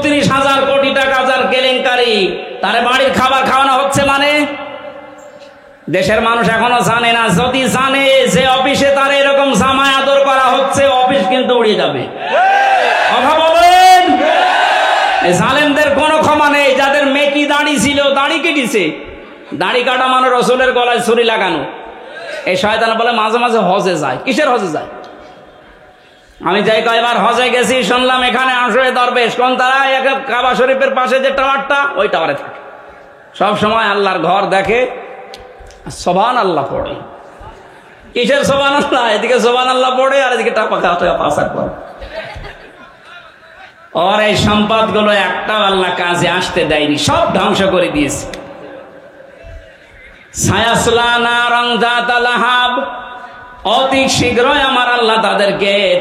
৩৬,০০০ কোটি টাকা যার কেলেঙ্কারি, তারে বাড়ির খাবার খাওয়ানো হচ্ছে। মানে দেশের মানুষ এখনো জানে না। যদি জানে যে অফিসে তার এরকম জামাই আদর করা হচ্ছে, অফিস কিন্তু উড়ে যাবে। কথা বলেন, জালেমদের কোনো ক্ষমা নেই। যাদের মেকি দাড়ি ছিল, দাড়ি কেটেছে, দাড়ি কাটা মানে রসুলের গলায় ছুরি লাগানো। এই শয়তান বলে মাঝে মাঝে হজে যায়। কিসের হজে যায়? আমি যাই কয়েকবার হজে গেছি, শুনলাম এখানে আসরে দরবেশ কোন তারা কাবা শরীফের পাশে যে টাওয়ারটা, ওই টাওয়ারে থাকে, সব সময় আল্লাহর ঘর দেখে, সুবহান আল্লাহ পড়ে। কিসের সুবহান আল্লাহ? এদিকে সুবহান আল্লাহ পড়ে আর এদিকে টাপা খাওয়া পাসার পর। ওর এই সম্পদ গুলো একটাও আল্লাহ কাজে আসতে দেয়নি, সব ধ্বংস করে দিয়েছে। সায়াসলা নারান যাতা লাহাব, অতি শীঘ্রই আমার আল্লাহ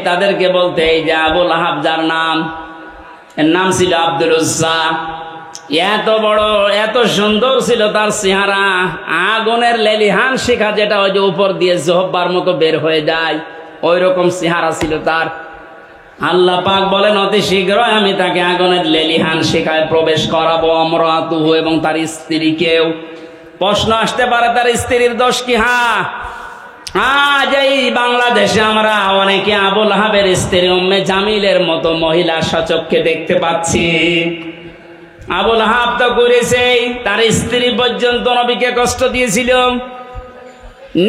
তাদেরকে বলতে, এই যে আবুল আহাব যার নাম, এর নাম ছিল আব্দুল উজ্জা, এত বড় এত সুন্দর ছিল তার চেহারা, আগুনের লেলিহান শিখা যেটা ওই যে উপর দিয়ে জোহব্বার মতো বের হয়ে যায়, ওই রকম চেহারা ছিল তার। আল্লাহ পাক বলেন, অতি শীঘ্রই আমি তাকে আগুনের লেলিহান শিখায় প্রবেশ করাবো, আমরাতুহু, এবং তার স্ত্রীকেও। প্রশ্ন আসতে পারে, তার স্ত্রীর দোষ কি? আজ এই বাংলাদেশে আমরা অনেকে আবুল আহাবের স্ত্রী উম্মে জামিলের মতো মহিলা সচক্ষে দেখতে পাচ্ছি। আবুল আহাব তো করেছে, তার স্ত্রী পর্যন্ত নবীকে কষ্ট দিয়েছিল।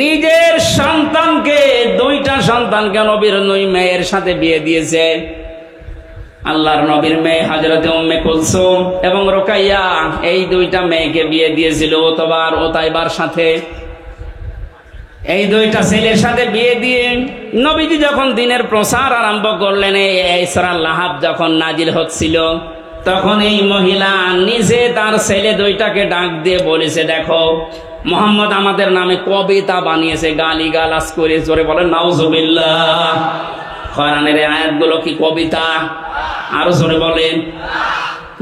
নিজের সন্তানকে, দুইটা সন্তানকে নবীর দুই মেয়ের সাথে বিয়ে দিয়েছে। আল্লাহর নবীর মেয়ে হযরতে উম্মে কুলসুম এবং রুকাইয়া, এই দুইটা মেয়েকে বিয়ে দিয়েছিল ওতবার ওতাইবার সাথে। এই দুইটা ছেলের সাথে বিয়ে দিয়ে নবীজি যখন দিনের প্রচার আরম্ভ করলেন, এই সূরা লাহাব যখন নাজিল হচ্ছিল, তখন এই মহিলা নিজে তার ছেলে দুইটাকে ডাক দিয়ে বলেছে, দেখো মুহাম্মদ আমাদের নামে কবিতা বানিয়েছে, গালিগালাজ করে। জোরে বলেন নাউজুবিল্লাহ। কোরআনের আয়াতগুলো কি কবিতা? আরো জোরে বলেন।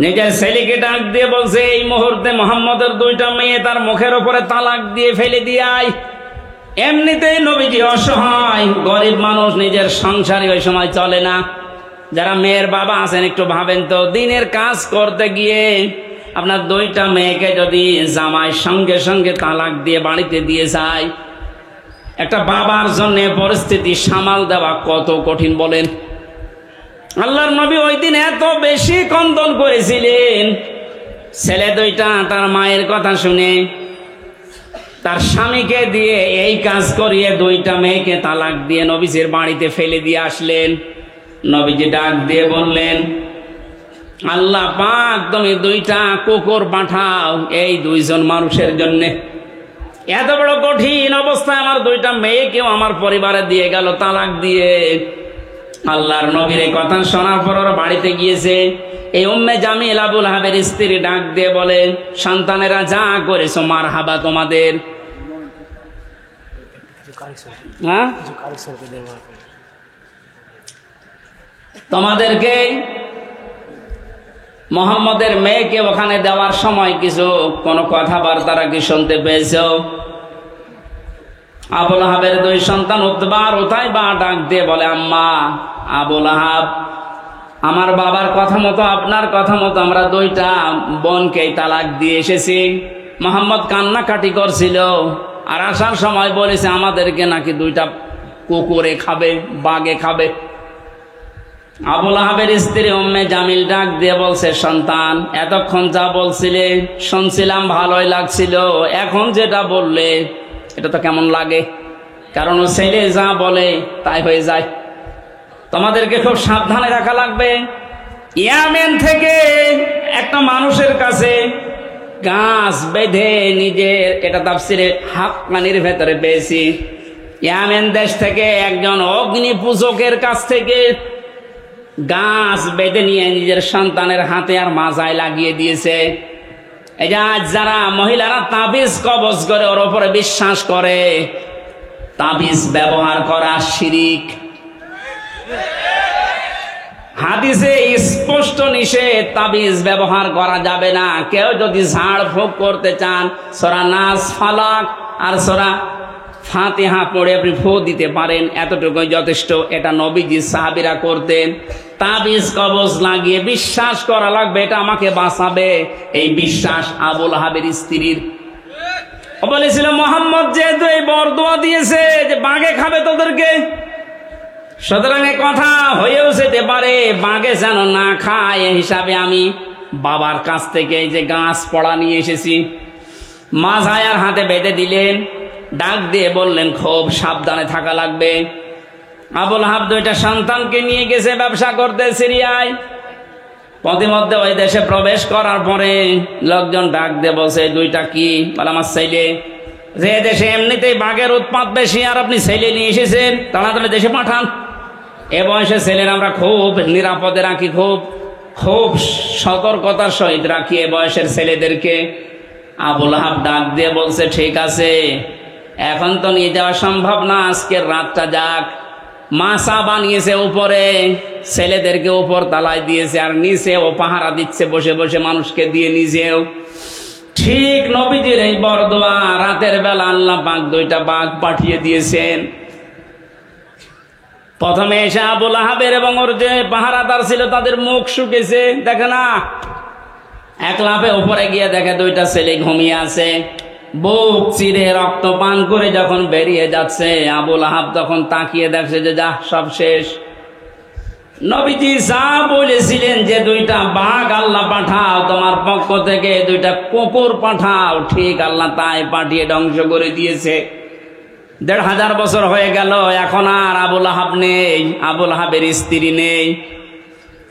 নিজের ছেলেকে ডাক দিয়ে বলছে, এই মুহূর্তে মুহাম্মদের দুইটা মেয়ে তার মুখের উপরে তালাক দিয়ে ফেলে দিয়াই। এমনিতেই নবীজি অসহায়, গরিব মানুষ, নিজের সংসারে ওই সময় চলে না। যারা মেয়ের বাবা আছেন একটু ভাবেন তো, দিনের কাজ করতে গিয়ে আপনার দুইটা মেয়েকে যদি জামাই সঙ্গে সঙ্গে তালাক দিয়ে বাড়িতে দিয়ে যায়, একটা বাবার জন্য পরিস্থিতি সামাল দেওয়া কত কঠিন বলেন। আল্লাহর নবী ওই দিন এত বেশি কন্দন করেছিলেন। ছেলে দুইটা তার মায়ের কথা শুনে তার স্বামীকে দিয়ে এই কাজ করিয়ে দুইটা মেয়েকে তালাক দিয়ে নবীজির বাড়িতে ফেলে দিয়ে আসলেন। নবীজি ডাক দিয়ে বললেন, আল্লাহ পাক তুমি দুইটা কুকুর পাঠাও এই দুইজন মানুষের জন্য। এত বড় কঠিন অবস্থায় আমার দুইটা মেয়েকেও আমার পরিবারে দিয়ে গেল তালাক দিয়ে। আল্লাহর নবীর এই কথা শোনার পর ওরা বাড়িতে গিয়েছে। এই উম্মে জামিল আবুল আহাবের স্ত্রী ডাক দিয়ে বলে, সন্তানেরা যা করেছো মারহাবা তোমাদের। তোমাদেরকে মোহাম্মদের মেয়েকে ওখানে দেওয়ার সময় কিছু কোনো কথাবার্তা কি শুনতে পেয়েছ? আবুল আহাবের দুই সন্তান উতবা আর উতাইবা ডাক দিয়ে বলে, আম্মা, আবুল আহাব, আমার বাবার কথা মতো আপনার কথা মতো আমরা দুইটা বোনকে তালাক দিয়ে এসেছি। মোহাম্মদ কান্নাকাটি করছিল আর আসার সময় বলেছে আমাদেরকে নাকি দুইটা কুকুরে খাবে, বাঘে খাবে। আবুল আহাবের স্ত্রী উম্মে জামিল ডাক দিয়ে বলছে, সন্তান, এতক্ষণ যা বলছিলে শুনছিলাম, ভালোই লাগছিল, এখন যেটা বললে এটা তো কেমন লাগে? কারণ ও ছেলে যা বলে তাই হয়ে যায়। তোমাদেরকে খুব সাবধানে রাখা লাগবে। ইয়ামেন থেকে একটা মানুষের কাছে গাছ বেঁধে নিজের, এটা তাফসিরে হাক্কানির ভেতরে পেয়েছি, ইয়ামেন দেশ থেকে একজন অগ্নি পূজকের কাছ থেকে গাছ বেঁধে নিয়ে নিজের সন্তানের হাতে আর মাজায় লাগিয়ে দিয়েছে। এই যে আজ যারা মহিলারা তাবিজ কবজ করে ওর উপরে বিশ্বাস করে, তাবিজ ব্যবহার করা শিরিক। হাদিসে স্পষ্ট নিষেধ, তাবিজ ব্যবহার করা যাবে না। কেউ যদি ঝাড় ফুঁক করতে চান, সূরা নাস, ফালাক আর সূরা ফাতিহা পড়ে আপনি ফু দিতে পারেন, এতটুকুই যথেষ্ট। এটা নবীজি সাহাবীরা করতেন। তাবিজ কবজ লাগিয়ে বিশ্বাস করা লাগবে এটা আমাকে বাঁচাবে, এই বিশ্বাস আবুল আহাবের স্ত্রীর। ও বলেছিল, মোহাম্মদ যেহেতু এই বরদোয়া দিয়েছে যে বাঘে খাবে তোদেরকে, সুতরাং এ কথা হয়েও যেতে পারে বাঘে যেন না খায়, এই হিসাবে আমি বাবার কাছ থেকে এই যে গাছ পড়া নিয়ে এসেছি। মাঝায় আর হাতে বেঁধে দিলেন, ডাক দিয়ে বললেন খুব সাবধানে থাকা লাগবে। আবুল আহাব দুইটা সন্তানকে নিয়ে গেছে ব্যবসা করতে সিরিয়ায়। প্রতিমধ্যে ওই দেশে প্রবেশ করার পরে লোকজন ডাক দিয়ে বলছে, দুইটা কি? বলে, আমার ছেলে। যে দেশে এমনিতেই বাঘের উৎপাত বেশি আর আপনি ছেলে নিয়ে এসেছেন, তাড়াতাড়ি দেশে পাঠান। এ বয়সে ছেলের আমরা খুব নিরাপদে রাখি, খুব সতর্কতার সহিত রাখি এ বয়সের ছেলেদেরকে। আবুল আহাব ডাক দিয়ে বলছে, ঠিক আছে, এখন তো নিয়ে যাওয়া সম্ভব না, আজকের রাতটা যাক। মাসা বানিয়েছে উপরে, ছেলেদেরকে উপর তালায় দিয়েছে আর নিচে ও পাহারা দিচ্ছে বসে বসে মানুষকে দিয়ে, নিজেও। ঠিক নবীজির এই বরদোয়া রাতের বেলা আল্লাহ পাক দুইটা বাঘ পাঠিয়ে দিয়েছেন। প্রথমে এসে আবুল আহাবের এবং ওর যে পাহারাদার ছিল তাদের মুখ শুকেছে, দেখে না। এক লাফে উপরে গিয়ে দেখে দুইটা ছেলে ঘুমিয়ে আছে। বুক চিরে রক্ত পান করে যখন বেরিয়ে যাচ্ছে, আবুল আহাব তখন তাকিয়ে দেখছে যে যা, সব শেষ। নবীজি যা বলেছিলেন যে দুইটা বাঘ আল্লাহ পাঠাও তোমার পক্ষ থেকে, দুইটা কুকুর পাঠাও, ঠিক আল্লাহ তাই পাঠিয়ে ধ্বংস করে দিয়েছে। ১৫০০ বছর হয়ে গেল, এখন আর আবুল আহাব নেই, আবুল আহাবের স্ত্রী নেই,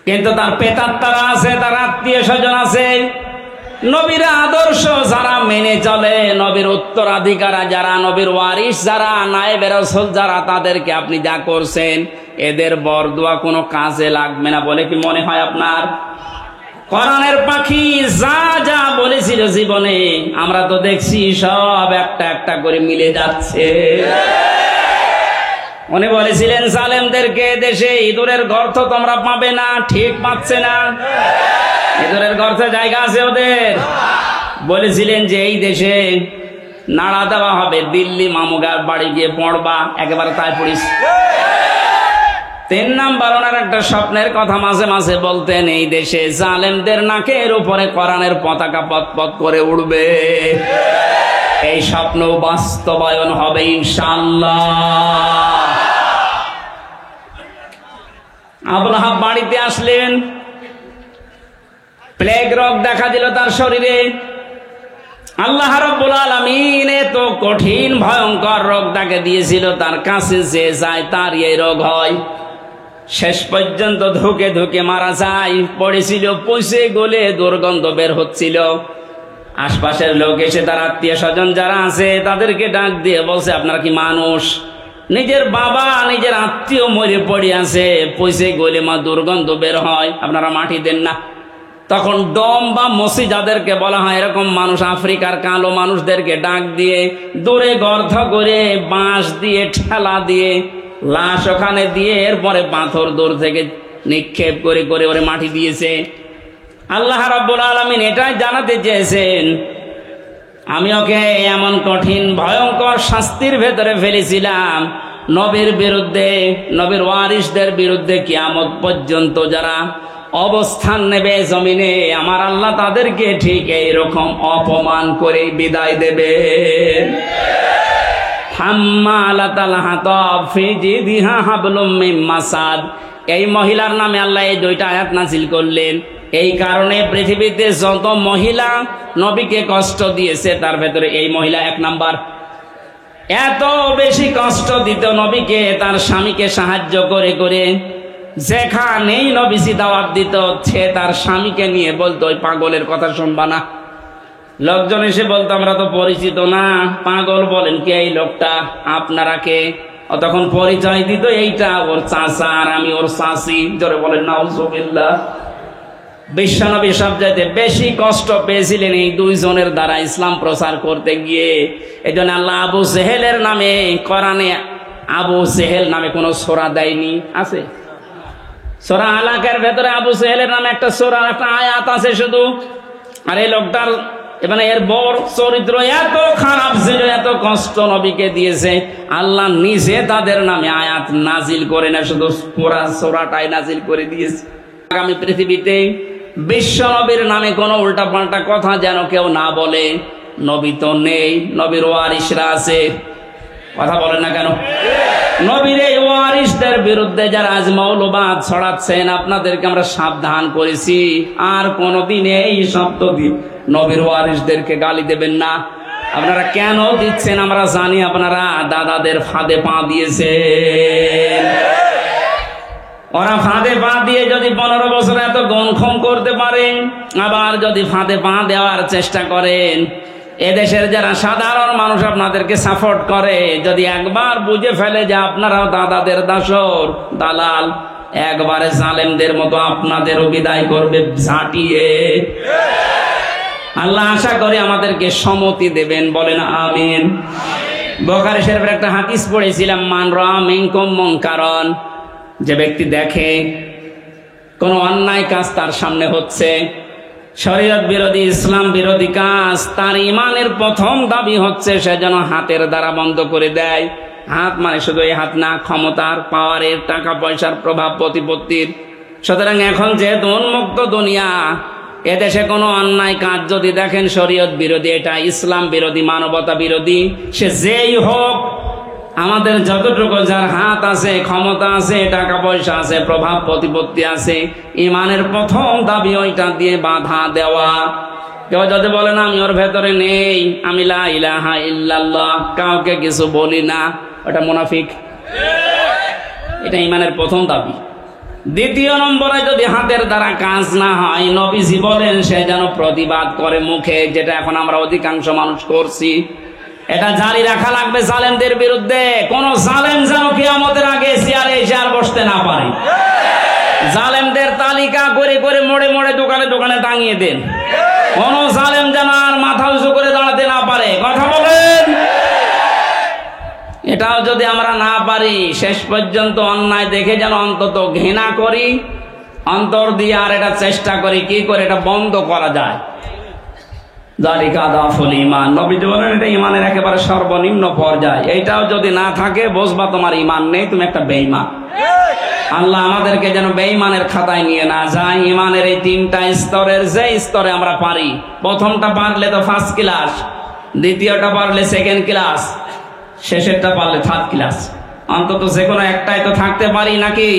কিন্তু তার পেতাত্তারা আছে, তার আত্মীয় স্বজন আছে। নবীর আদর্শ যারা মেনে চলে, নবীর উত্তরাধিকার যারা, নবীর ওয়ারিস যারা, নায়েবে রাসূল যারা, তাদেরকে আপনি যা করছেন এদের বরদোয়া কোনো কাজে লাগবে না বলে কি মনে হয় আপনার? কোরআনের পাখি যা যা বলেছিল জীবনে, আমরা তো দেখছি সব একটা একটা করে মিলে যাচ্ছে। উনি বলেছিলেন জালেমদেরকে, দেশে ইঁদুরের গর্ত তোমরা পাবে না, ঠিক পাচ্ছে না। ইঁদুরের গর্তে জায়গা আছে ওদের। বলেছিলেন যে এই দেশে নাড়া দেওয়া হবে, দিল্লি মামুগার বাড়ি গিয়ে পড়বা, একেবারে তাই পড়িস। ৩ নাম্বার, ওনার একটা স্বপ্নের কথা মাঝে মাঝে বলতেন, এই দেশে জালেমদের নাকের উপরে কোরআনের পতাকা পতপত করে উড়বে। এই স্বপ্ন বাস্তবায়ন হবে ইনশাআল্লাহ। আবুল আহাব বাড়িতে আসলেন, প্লেগ রোগ দেখা দিল তার শরীরে। আল্লাহ রাব্বুল আলামিন এত কঠিন ভয়ঙ্কর রোগ তাকে দিয়েছিল, তার কাছে যে যায় তার এই রোগ হয়। শেষ পর্যন্ত ধুকে ধুকে মারা যায়। পড়েছিল, পচে গলে দুর্গন্ধ বের হচ্ছিল। আশপাশের লোক এসে তার আত্মীয় স্বজন যারা আছে তাদেরকে ডাক দিয়ে বলছে, আপনারা কি মানুষ? নিজের বাবা, নিজের আত্মীয় মরে পড়ে আছে, পচে গলে মা দুর্গন্ধ বের হয়, আপনারা মাটি দেন না। তখন ডম বা মসি যাদেরকে বলা হয়, এরকম মানুষ, আফ্রিকার কালো মানুষদেরকে ডাক দিয়ে দূরে গর্ত করে বাঁশ দিয়ে ঠেলা দিয়ে লাশ ওখানে দিয়ে, এরপরে পাথর দূর থেকে নিক্ষেপ করে করে ওরে মাটি দিয়েছে। আল্লাহ রাব্বুল আলামিন এটাই জানাতে চেয়েছেন, আমি ওকে এমন কঠিন ভয়ঙ্কর শাস্তির ভেতরে ফেলেছিলাম, নবীর বিরুদ্ধে, নবীর ওয়ারিসদের বিরুদ্ধে কিয়ামত পর্যন্ত যারা অবস্থান নেবে জমিনে, আমার আল্লাহ তাদেরকে ঠিক এইরকম অপমান করে বিদায় দেবেন। হাম্মালাতাল হাতাব ফি জিদিহা হাবলুম মিন মাসাদ, এই মহিলার নামে আল্লাহ এই দুইটা আয়াত নাযিল করলেন। এই কারণে পৃথিবীতে যত মহিলা নবীকে কষ্ট দিয়েছে তার ভেতরে এই মহিলা এক নাম্বার। এত বেশি কষ্ট দিত নবীকে, তার স্বামীকে সাহায্য করে করে, যেখানেই নবীজি দাওয়াত দিত সে তার স্বামীকে নিয়ে বলতো ওই পাগলের কথা শুনবা না। লোকজন এসে বলতো আমরা তো পরিচিত না, পাগল বলেন কে এই লোকটা, আপনারা কে? তখন পরিচয় দিত, এইটা ওর চাচা আর আমি ওর চাচি। জোরে বলেন নাউজুবিল্লাহ। বিশ্বনবী সবচাইতে বেশি কষ্ট পেয়েছিলেন এই দুইজনের দ্বারা ইসলাম প্রচার করতে গিয়ে। এই জন্য আল্লাহ আবু সেহেলের নামে কোরআনে আবু সেহেল নামে কোন সূরা দেয়নি। আছে সূরা আলাকের ভেতরে আবু সেহেলের নামে একটা সূরা, একটা আয়াত আছে শুধু। আর এই লোকটার মানে এর বর চরিত্র এত খারাপ ছিল, এত কষ্ট নবীকে দিয়েছে, আল্লাহ নিজে তাদের নামে আয়াত নাজিল করে না, শুধু পুরা সূরাটাই নাজিল করে দিয়েছে। আগামী পৃথিবীতে বিশ্ব নবীর নামে কোনো উল্টা পাল্টা কথা যেন কেউ না বলে। নবী তো নেই, নবীর ওয়ারিসরা আছে। কথা বলেন না কেন? নবীর এই ওয়ারিসদের বিরুদ্ধে যারা আজ মৌলবাদ ছড়াচ্ছেন, আপনাদেরকে আমরা সাবধান করেছি, আর কোনদিন এই শব্দ দিয়ে নবীর ওয়ারিসদেরকে গালি দেবেন না। আপনারা কেন দিচ্ছেন আমরা জানি, আপনারা দাদাদের ফাঁদে পা দিয়েছেন। ওরা ফাঁদে পা দিয়ে যদি 15 বছর এত গণক্ষম করতে পারেন, আবার যদি ফাঁদে পা দেওয়ার চেষ্টা করেন, এদেশের যারা সাধারণ মানুষ আপনাদেরকে সাপোর্ট করে, যদি একবার বুঝে ফেলে যে আপনারাও দাদাদের দাসর দালাল, একবারে জালেমদের মতো আপনাদেরও বিদায় করবে ঝাঁটিয়ে। আল্লাহ আশা করি আমাদেরকে সম্মতি দেবেন, বলেন আমিন। বুখারী শরীফের একটা হাদিস পড়েছিলাম, মান রাআ মিনকুম মুনকারান, যে ব্যক্তি দেখে কোন অন্যায় কাজ তার সামনে হচ্ছে, শরীয়ত বিরোধী, ইসলাম বিরোধী কাজ, তার ইমানের প্রথম দাবি হচ্ছে সে যেন হাতের দ্বারা বন্ধ করে দেয়। হাত মানে শুধু এই হাত না, ক্ষমতার, পাওয়ারের, টাকা পয়সার, প্রভাব প্রতিপত্তির। সুতরাং এখন যেহেতু উন্মুক্ত দুনিয়া, এদেশে কোনো অন্যায় কাজ যদি দেখেন শরীয়ত বিরোধী, এটা ইসলাম বিরোধী, মানবতা বিরোধী, সে যেই হোক, আমাদের যতটুকু যার হাত আছে, ক্ষমতা আছে, টাকা পয়সা আছে, প্রভাব প্রতিপত্তি আছে, ইমানের প্রথম দাবি ওইটা দিয়ে বাধা দেওয়া। কেউ যদি বলে না আমি ওর ভেতরে নেই, আমি লা ইলাহা ইল্লাল্লাহ, কাউকে কিছু বলি না, ওটা মুনাফিক। এটা ইমানের প্রথম দাবি। দ্বিতীয় নম্বরে যদি হাতের দ্বারা কাজ না হয়, নবীজি বলেন সে যেন প্রতিবাদ করে মুখে, যেটা এখন আমরা অধিকাংশ মানুষ করছি। এটা জারি রাখা লাগবে জালেমদের বিরুদ্ধে। কোন জালেম যেন কিয়ামতের আগে চেয়ারে এসে আর বসতে না পারে। জালেমদের তালিকা করে করে মোড়ে মোড়ে দোকানে দোকানে টাঙিয়ে দেন। কোন জালেম যেন আর মাথা উঁচু করে দাঁড়াতে না পারে। কথা বলেন। এটাও যদি আমরা না পারি, শেষ পর্যন্ত অন্যায় দেখে যেন অন্তত ঘৃণা করি, অন্তর দিয়ে আর এটা চেষ্টা করি কি করে এটা বন্ধ করা যায়। যালিকা দাফুল ঈমান, নবীজি বলেন এটা ঈমানের একেবারে সর্বনিম্ন পর্যায়। এইটাও যদি না থাকে, বুঝবা তোমার ঈমান নেই, তুমি একটা বেঈমান। আল্লাহ আমাদেরকে যেন বেঈমানের খাতায় নিয়ে না যায়। ঈমানের এই 3টা স্তরের যে স্তরে আমরা পারি, প্রথমটা পারলে তো ফার্স্ট ক্লাস, দ্বিতীয়টা পারলে সেকেন্ড ক্লাস, শেষেরটা পারলে থার্ড ক্লাস। অন্তত যে কোনো একটাই তো থাকতে পারি নাকি?